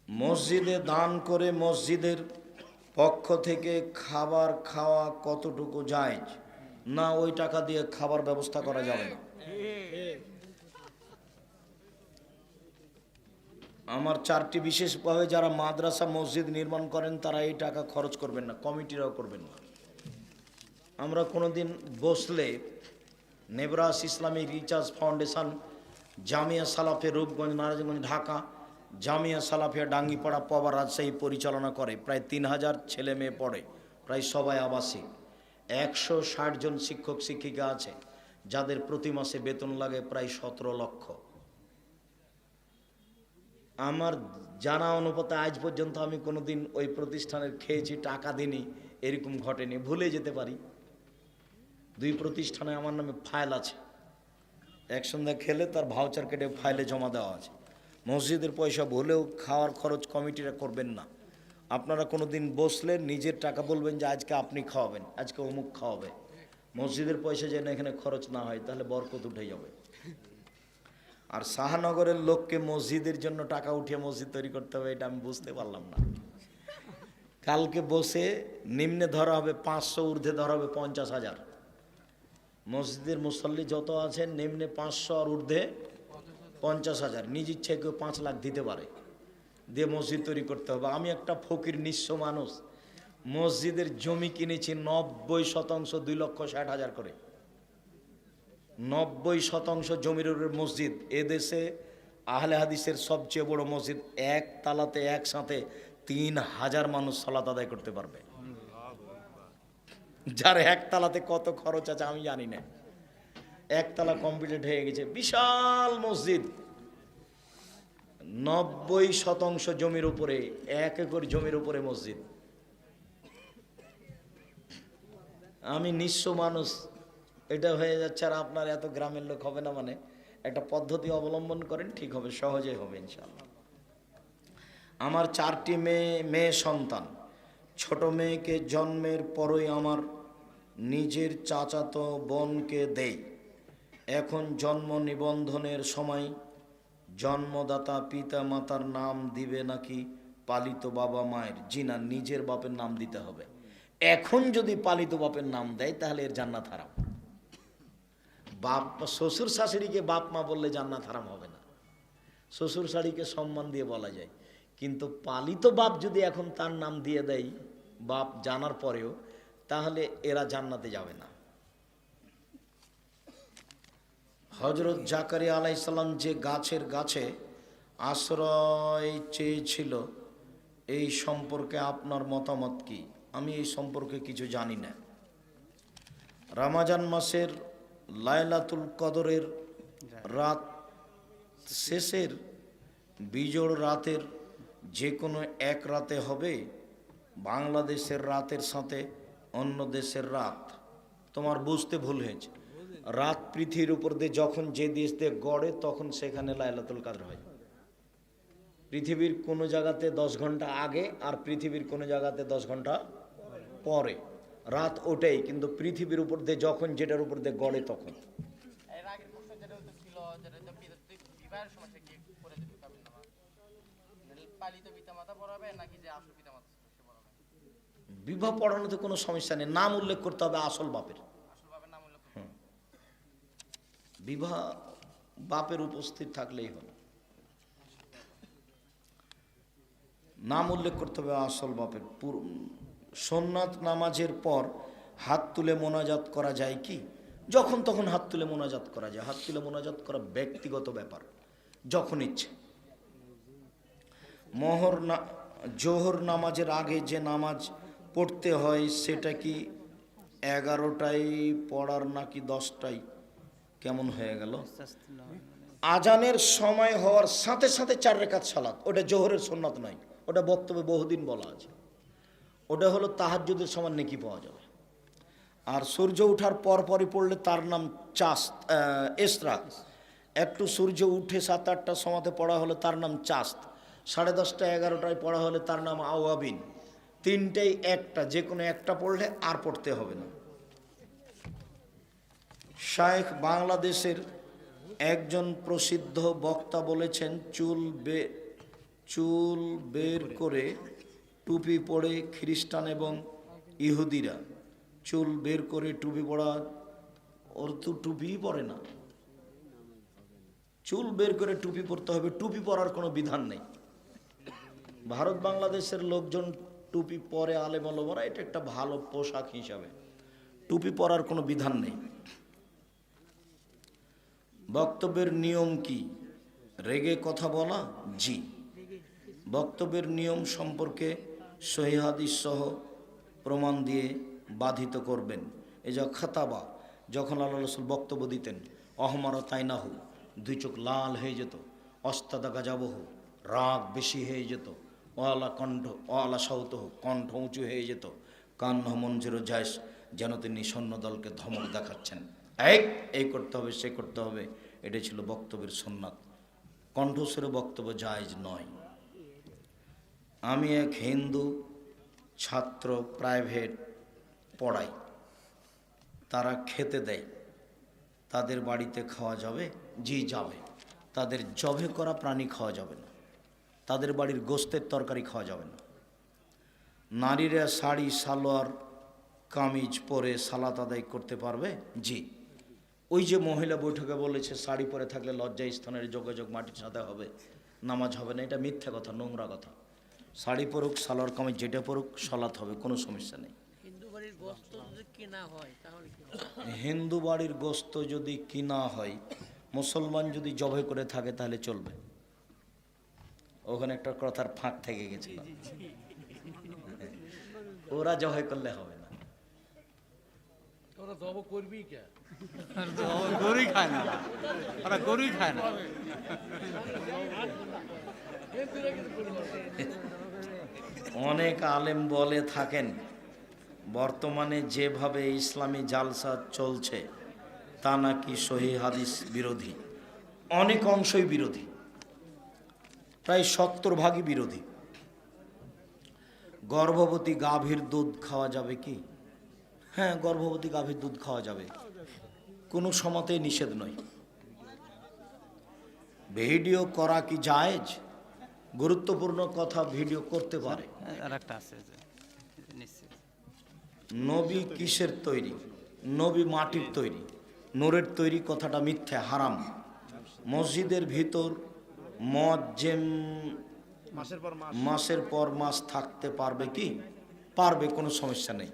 মসজিদে দান করে মসজিদের পক্ষ থেকে খাবার খাওয়া কতটুকু জায়েজ? না, ওই টাকা দিয়ে খাবার ব্যবস্থা করা যাবে না। আমার চারটি বিশেষভাবে যারা মাদ্রাসা মসজিদ নির্মাণ করেন তারা এই টাকা খরচ করবেন না, কমিটিরাও করবেন না। আমরা কোনোদিন বসলে নেবরাস ইসলামী রিচার্জ ফাউন্ডেশন, জামিয়া সালাফিয়া রূপগঞ্জ, নারায়ণগঞ্জ, ঢাকা, জামিয়া সালাফিয়া ডাঙ্গিপাড়া, পবা, রাজশাহী পরিচালনা করে। প্রায় 3000 ছেলে মেয়ে পড়ে, প্রায় সবাই আবাসিক। 160 জন শিক্ষক শিক্ষিকা আছে যাদের প্রতি মাসে বেতন লাগে প্রায় 17 লক্ষ। আমার জানা অনুপাতে আজ পর্যন্ত আমি কোনোদিন ওই প্রতিষ্ঠানের খেয়েছি, টাকা দিইনি, এরকম ঘটেনি। ভুলে যেতে পারি। 2 প্রতিষ্ঠানে আমার নামে ফাইল আছে, এক সন্ধ্যা খেলে তার ভাউচার কেটে ফাইলে জমা দেওয়া আছে। মসজিদের পয়সা ভুলেও খাওয়ার খরচ কমিটিরা করবেন না। আপনারা কোনো দিন বসলে নিজের টাকা বলবেন যে আজকে আপনি খাওয়াবেন, আজকে অমুক খাওয়াবে। মসজিদের পয়সা যেন এখানে খরচ না হয়, তাহলে বরকত উঠে যাবে। আর শাহনগরের লোককে মসজিদের জন্য টাকা উঠিয়ে মসজিদ তৈরি করতে হবে, এটা আমি বুঝতে পারলাম না। কালকে বসে নিম্নে ধরা হবে 500, ঊর্ধ্বে ধরা হবে 50,000। মসজিদের মুসল্লি যত আছেন নিম্নে 500 আর ঊর্ধ্বে 50,000। নিজ ইচ্ছায় কেউ 5 লাখ দিতে পারে, দিয়ে মসজিদ তৈরি করতে হবে। আমি একটা ফকির নিঃস্ব মানুষ, মসজিদের জমি কিনেছি 90% 2,60,000 করে। 90% জমির উপরে মসজিদ। এদেশে আহলে হাদিসের সবচেয়ে বড় মসজিদ, এক তালাতে একসাথে 3,000 মানুষ সালাত আদায় করতে পারবে। যার একতলাতে কত খরচ আছে আমি জানি না। একতলা কমপ্লিট হয়ে গেছে, বিশাল মসজিদ, 90% জমির উপরে, 1 একর জমির উপরে মসজিদ। আমি নিঃস্ব মানুষ, এটা হয়ে যাচ্ছে। আর আপনার এত গ্রামের লোক হবে না, মানে একটা পদ্ধতি অবলম্বন করেন, ঠিক হবে, সহজেই হবে ইনশাআল্লাহ। আমার 4টি মেয়ে সন্তান। ছোট মেয়েকে জন্মের পরই আমার নিজের চাচাতো বোনকে দেই। এখন জন্ম নিবন্ধনের সময় জন্মদাতা পিতা মাতার নাম দিবে নাকি পালিত বাবা মায়ের? জি না, নিজের বাপের নাম দিতে হবে। এখন যদি পালিত বাপের নাম দেয় তাহলে এর জান্নাত হারাম। বাপ শ্বশুর শাশুড়িকে বাপ মা বললে জান্নাত হারাম হবে না। শ্বশুর শাশুড়িকে সম্মান দিয়ে বলা যায়, কিন্তু পালিত বাপ যদি এখন তার নাম দিয়ে দেয় বাপ জানার পরেও, তাহলে এরা জান্নাতে যাবে না। হযরত জাকারিয়া আলাইহিস সালাম যে গাছের গাছে আশ্রয় চেয়েছিল, এই সম্পর্কে আপনার মতামত কি? আমি এই সম্পর্কে কিছু জানি না। রমজান মাসের লাইলাতুল কদরের রাত শেষের বিজোড় রাতের যে কোনো এক রাতে হবে? বাংলাদেশের রাতের সাথে অন্য দেশের রাত? তোমার বুঝতে ভুল হয়েছে। রাত পৃথিবীর উপর দিয়ে যখন যে দেশ দিয়ে গড়ে তখন সেখানে লাইলাতুল কদর হয়। পৃথিবীর কোনো জায়গাতে 10 ঘন্টা আগে আর পৃথিবীর কোনো জায়গাতে 10 ঘন্টা পরে রাত ওটাই, কিন্তু পৃথিবীর উপর দিয়ে যখন যেটার উপর দিয়ে গড়ে তখন। এর আগের প্রশ্ন যেটা ছিল যেটা বিবাহের সময় সে কি করে দিতে পারবে না, পালিত পিতামাতা পড়াবে নাকি যে আসল পিতামাতা সে পড়াবে? বিবাহ পড়ানোতে কোনো সমস্যা নেই, নাম উল্লেখ করতে হবে আসল বাপের। আসল ভাবে নাম উল্লেখ করতে হবে। বিবাহ বাপের উপস্থিত থাকলেই হলো, নাম উল্লেখ করতে হবে আসল বাপের। সুন্নাত নামাজের পর হাত তুলে মোনাজাত করা যায় কি? যখন তখন হাত তুলে মোনাজাত করা যায়। হাত তুলে মোনাজাত করা ব্যক্তিগত ব্যাপার, যখন ইচ্ছে। জোহর নামাজের আগে যে নামাজ পড়তে হয় সেটা কি 11টায় পড়ার নাকি 10টায়? কেমন হয়ে গেল? আজানের সময় হওয়ার সাথে সাথে 4 রাকাত সালাত, ওটা জোহরের সুন্নাত নয়, ওটা বক্তব্যে বহুদিন বলা আছে। ওটা হলো তাহাজ্জুদের সমান নেকি পাওয়া যাবে। আর সূর্য ওঠার পরপরই পড়লে তার নাম ইসরাক। একটু সূর্য উঠে 7-8টার সময়তে পড়া হলে তার নাম চাস্ত। 10:30 11টায় পড়া হলে তার নাম আওয়াবিন। 3টেই একটা, যে কোনো একটা পড়লে আর পড়তে হবে না। শায়েখ বাংলাদেশের একজন প্রসিদ্ধ বক্তা বলেছেন, চুল বের করে টুপি পরে খ্রিস্টান এবং ইহুদিরা চুল বের করে টুপি পরা, ওর তো টুপিই পরে না। চুল বের করে টুপি পরতে হবে, টুপি পরার কোনো বিধান নেই। ভারত বাংলাদেশের লোকজন টুপি পরে, আলেম ওলামারা, এটা একটা ভালো পোশাক হিসাবে, টুপি পরার কোনো বিধান নেই। বক্তব্যের নিয়ম কি? রেগে কথা বলা? জি। বক্তব্যের নিয়ম সম্পর্কে সহিহ হাদিস সহ প্রমাণ দিয়ে বাধিত করবেন। এই যে খাতাবা, যখন আল্লাহ রাসূল বক্তব্য দিতেন, অহমার তাইনাহু, 2 চোখ লাল হয়ে যেত, অস্তাদা গাজাবহু, রাগ বেশি হয়ে যেত, ওয়ালা সাউতহু, কণ্ঠ উঁচু হয়ে যেত, কান্না মঞ্জুর জায়স, যেন তিনি সৈন্যদলকে ধমক দেখাচ্ছেন, এই করতে হবে, সে করতে হবে। এটা ছিল বক্তব্যের সুন্নাত। কণ্ঠস্বরে বক্তব্য জায়েজ নয়। আমি এক হিন্দু ছাত্র প্রাইভেট পড়াই, তারা খেতে দেয়, তাদের বাড়িতে খাওয়া যাবে? জি যাবে। তাদের জবে করা প্রাণী খাওয়া যাবে না, তাদের বাড়ির গোস্তের তরকারি খাওয়া যাবে না। নারীরা শাড়ি সালোয়ার কামিজ পরে সালাত আদায় করতে পারবে? জি। ওই যে মহিলা বৈঠকে বলেছে শাড়ি পরে থাকলে লজ্জা স্থানের যোগাযোগ মাটির সাথে হবে, নামাজ হবে না, এটা মিথ্যা কথা, নোংরা কথা। শাড়ি পরুক, সালোয়ার কামিজ যেটা পরুক, সালাত হবে, কোনো সমস্যা নেই। হিন্দু বাড়ির গোস্ত যদি কিনা হয় তাহলে কি হবে? হিন্দু বাড়ির গোস্ত যদি কিনা হয়, মুসলমান যদি জবাই করে থাকে তাহলে চলবে। ওখানে একটা কথার ফাঁক থেকে গেছিল, ওরা জবাই করলে হবে না। ওরা জব করবি কে? গরুই খায় না, ওরা গরুই খায় না। অনেক আলেম বলে থাকেন, বর্তমানে যেভাবে ইসলামী জালসা চলছে তা নাকি সহিহ হাদিস বিরোধী। অনেক অংশই বিরোধী, প্রায় 70% বিরোধী। গর্ভবতী গাভীর দুধ খাওয়া যাবে কি? হ্যাঁ, গর্ভবতী গাভীর দুধ খাওয়া যাবে, কোনো সময়তেই নিষেধ নয়। ভিডিও করা কি জায়েজ? গুরুত্বপূর্ণ কথা ভিডিও করতে পারে। নবী কিসের তৈরি? নবী মাটির তৈরি, নূরের তৈরি, কথাটা মিথ্যা, হারাম। মসজিদের ভিতর মুয়াজ্জিম মাসের পর মাস থাকতে পারবে কি? পারবে, কোনো সমস্যা নেই।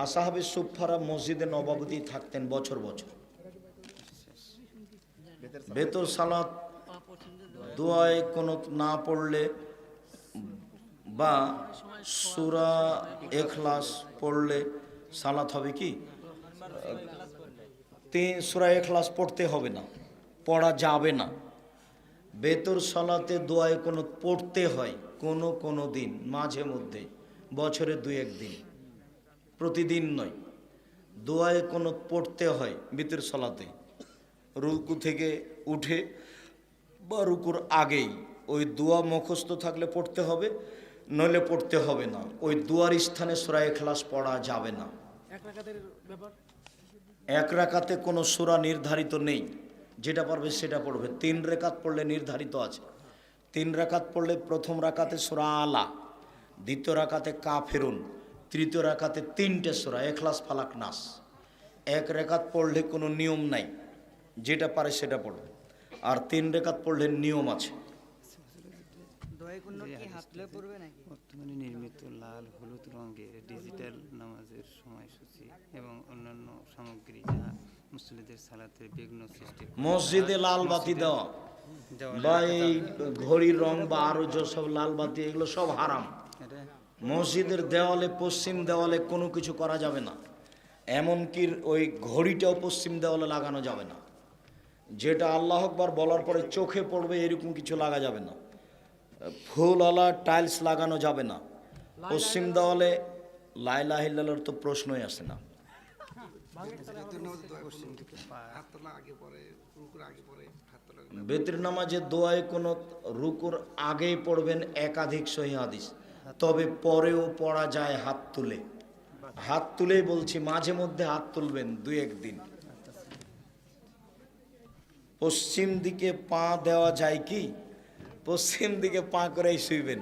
আসহাবে সুফফারা মসজিদে নববী থাকতেন বছর বছর। বেতর সালাত দোয়ায় কোনো না পড়লে বা সূরা ইখলাস পড়লে সালাত হবে কি? সূরা ইখলাস পড়তে হবে না, পড়া যাবে না। বেতর সালাতে দোয়ায় কোনো পড়তে হয় কোনো দিন, মাঝে মধ্যে, বছরে 2-1 দিন, প্রতিদিন নয়। দোয়ায় কোনো পড়তে হয় বিতর সলাতে, রুকু থেকে উঠে বা রুকুর আগেই ওই দোয়া মুখস্থ থাকলে পড়তে হবে, নইলে পড়তে হবে না। ওই দোয়ার স্থানে সূরা ইখলাস পড়া যাবে না। এক রাকাতে কোনো সূরা নির্ধারিত নেই, যেটা পারবে সেটা পড়বে। 3 রাকাত পড়লে নির্ধারিত আছে। 3 রাকাত পড়লে প্রথম রাকাতে সূরা আলা, দ্বিতীয় রাকাতে কাফিরুন, তৃতীয় রাকাতে 3টে সূরা ইখলাস, ফালাক, নাস। এক রাকাত পড়লে কোনো নিয়ম নাই, যেটা পারে সেটা পড়বে। আর 3 রাকাত পড়লে নিয়ম আছে। বর্তমানে নির্মিত লাল হলুদ রঙের ডিজিটাল নামাজের সময়সূচি এবং অন্যান্য সামগ্রী যা মুসল্লিদের সালাতের বিঘ্ন সৃষ্টি করে। মসজিদে লাল বাতি দেওয়া বা এই ঘড়ির রং বা আরো যেসব লাল বাতি, এগুলো সব হারাম। মসজিদের দেওয়ালে, পশ্চিম দেওয়ালে কোনো কিছু করা যাবে না। এমনকি ওই ঘড়িটাও পশ্চিম দেওয়ালে লাগানো যাবে না। যেটা আল্লাহ আকবার বলার পরে চোখে পড়বে এরকম কিছু লাগা যাবে না। ফুলওয়ালা টাইলস লাগানো যাবে না। পশ্চিম দেওয়ালে লা ইলাহা ইল্লাল্লাহর তো প্রশ্নই আসে না। বেতের নামাজে দোয়ায় কোনো রুকুর আগেই পড়বেন একাধিক সহিহ হাদিস, তবে পরেও পড়া যায় হাত তুলে। হাত তুলেই বলছি, মাঝে মধ্যে হাত তুলবেন 2-1 দিন। পশ্চিম দিকে পা দেওয়া যায় কি? পশ্চিম দিকে পা করেই শুইবেন।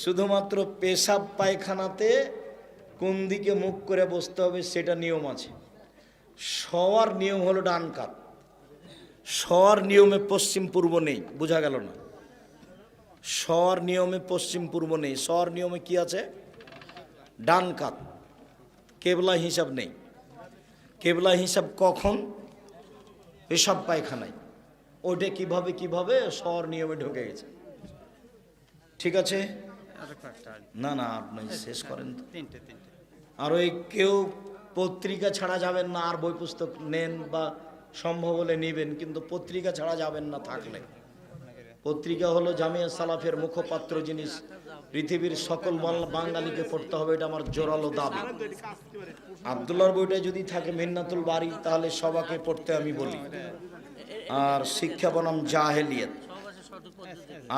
শুধুমাত্র পেশাব পায়খানাতে কোন দিকে মুখ করে বসতে হবে সেটা নিয়ম আছে। শোয়ার নিয়ম হলো ডান কাত। শোয়ার নিয়মে পশ্চিম পূর্ব নেই, বোঝা গেল না? শোয়ার নিয়মে পশ্চিম পূর্ব নেই। শোয়ার নিয়মে কি আছে? ডান কাত। কেবলা হিসাব নেই। কেবলা হিসাব কখন? পেশাব পায়খানায়। ওইটা কিভাবে শোয়ার নিয়মে ঢুকে গেছে। ঠিক আছে, না না আপনি শেষ করেন তো। আর ওই কেউ পত্রিকা ছাড়া যাবেন না। আর বই পুস্তক নেন বা সম্ভব হলে নেবেন, কিন্তু পত্রিকা ছাড়া যাবেন না। থাকলে পত্রিকা হলো জামিয়া সালাফের মুখপাত্র জিনিস, পৃথিবীর সকল বাঙালিকে পড়তে হবে, এটা আমার জোরালো দাবি। আব্দুল্লাহর বইটা যদি থাকে মিন্নাতুল বারি, তাহলে সবাকে পড়তে আমি বলি। আর শিক্ষা বনাম জাহেলিয়াত।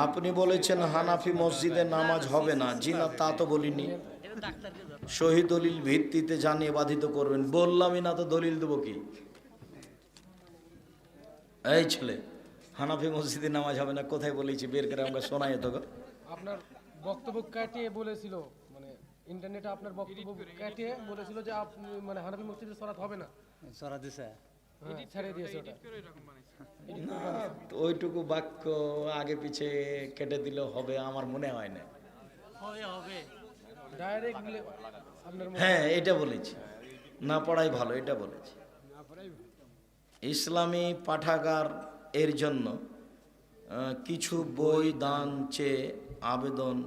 আপনি বলেছেন হানাফি মসজিদে নামাজ হবে না। জি না, তা তো বলিনি। সহি দলিল ভিত্তিতে জানিয়ে বাধিত করবেন। বললামই না তো, দলিল দেবো কি? এই ছেলে, হানাফি মসজিদে নামাজ হবে না কোথায় বলেছি? বের করে আমরা শোনাই তো। আপনার বক্তব্য কাটিয়ে বলেছিল, মানে ইন্টারনেটে আপনার বক্তব্য কাটিয়ে বলেছিল যে আপনি মানে হানাফি মসজিদে সালাত হবে না। সরা দিছে, ছেড়ে দিয়েছে ওটা। না, ওইটুকু বাক্য আগে পিছে কেটে দিলেও হবে, আমার মনে হয় না। হবে ডাইরেক্ট আপনার হ্যাঁ, এটা বলেছি, না পড়াই ভালো, এটা বলেছি। ইসলামী পাঠাগার এর জন্য কিছু বই দান চেয়ে আবেদন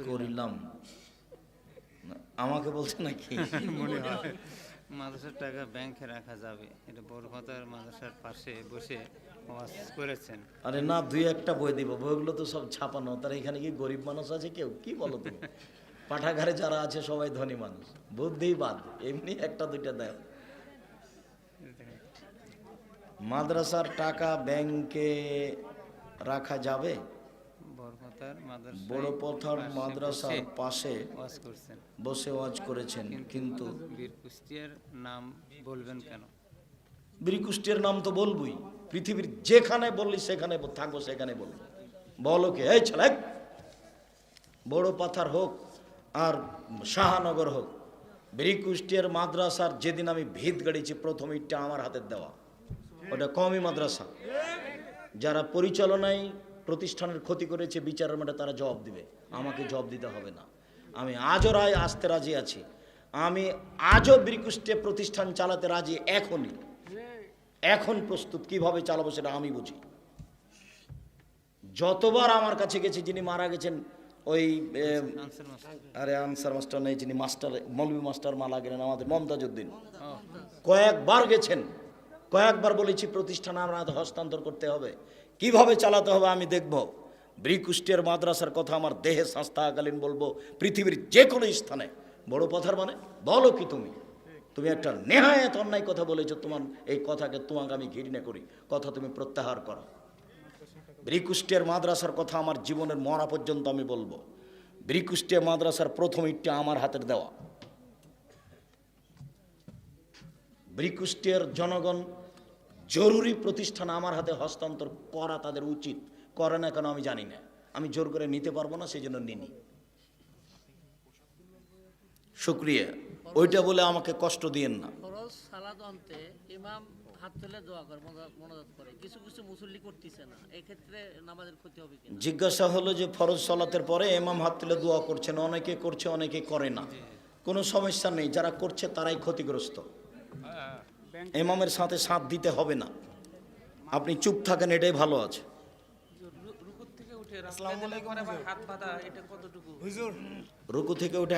করিলাম। আমাকে বলছে নাকি? মনে হয় মাদ্রাসার টাকা ব্যাংকে রাখা যাবে, এটা বড়ভাতার মাদ্রাসার পাশে বসে ওয়াজ করেছেন। আরে না, 2-1টা বই দিব। বইগুলো তো সব ছাপানো। তার এখানে কি গরিব মানুষ আছে কেউ? কি বলো তুমি? পাঠাগারে যারা আছে সবাই ধনী মানুষ, বুদ্ধিই বাদ। এমনি 1-2টা দেয়। মাদ্রাসার টাকা ব্যাংকে রাখা যাবে? বড় পথার মাদ্রাসার পাশে ওয়াজ করছেন, বসে ওয়াজ করেছেন, কিন্তু বীর কুষ্টিয়ার নাম বলবেন কেন? বীর কুষ্টিয়ার নাম তো বলবই। পৃথিবীর যেখানে বললি সেখানে থাকবো, সেখানে বলবো। বলো কে? এই ছেলে, বড় পাথার হোক আর শাহানগর হোক, বীর কুষ্টিয়ার মাদ্রাসার যেদিন আমি ভিত গাড়িছি, প্রথম ইটটা আমার হাতের দেওয়া। ওটা কমই মাদ্রাসা। যারা পরিচালনায় প্রতিষ্ঠানের ক্ষতি করেছে, বিচারের মাঠে তারা জবাব দিবে, আমাকে জবাব দিতে হবে না। আমি আজও রায় আসতে রাজি আছি। আমি আজও বীরকুষ্টিয়া প্রতিষ্ঠান চালাতে রাজি। এখন প্রস্তুত। কিভাবে চালাবো সেটা আমি বুঝি। যতবার আমার কাছে গেছে, যিনি মারা গেছেন ওই আরে আনসার মাস্টার নেই, যিনি মাস্টার মৌলভী মাস্টার মারা গেলেন আমাদের, মমতাজউদ্দিন, কয়েকবার গেছেন। কয়েকবার বলেছি প্রতিষ্ঠান আমরা হস্তান্তর করতে হবে, কিভাবে চালাতে হবে আমি দেখব। বীরকুষ্টিয়ার মাদ্রাসার কথা আমার দেহে শ্বাস থাকাকালীন বলবো, পৃথিবীর যে কোনো স্থানে। বড় পথার মানে বলো কি তুমি? তুমি একটা নেহায়েত অন্যায় কথা বলেছো, তোমার এই কথাকে তোমাকে আমি ঘৃণা করি, কথা তুমি প্রত্যাহার করো। ব্রিকুষ্টিয়ার মাদ্রাসার কথা আমার জীবনের মরা পর্যন্ত আমি বলবো। ব্রিকুষ্টিয়া মাদ্রাসার প্রথম ইটটা আমার হাতের দেওয়া। ব্রিকুষ্টিয়ার জনগণ জরুরি প্রতিষ্ঠান আমার হাতে হস্তান্তর করা তাদের উচিত, করে না কেন আমি জানি না, আমি জোর করে নিতে পারবো না, সেই জন্য নিনি। শুক্রিয়া, ওইটা বলে আমাকে কষ্ট দিয়েন না। ফরজ সালাত অন্তে ইমাম হাত তুলে দোয়া করে, মোনাজাত করে, কিছু কিছু মুসল্লি করতেছে না, এই ক্ষেত্রে নামাজের ক্ষতি হবে কিনা? জিজ্ঞাসা হলো যে ফরজ সালাতের পরে ইমাম হাত তুলে দোয়া করছেন, অনেকে করছে অনেকে করে না, কোনো সমস্যা নেই, যারা করছে তারাই ক্ষতিগ্রস্ত, ইমামের সাথে সাথ দিতে হবে না, আপনি চুপ থাকেন, এটাই ভালো আছে। রুকুর থেকে উঠে রাস্তায় দিলে পরে আবার হাত বাঁধা, এটা কতটুকু? রুকু থেকে উঠে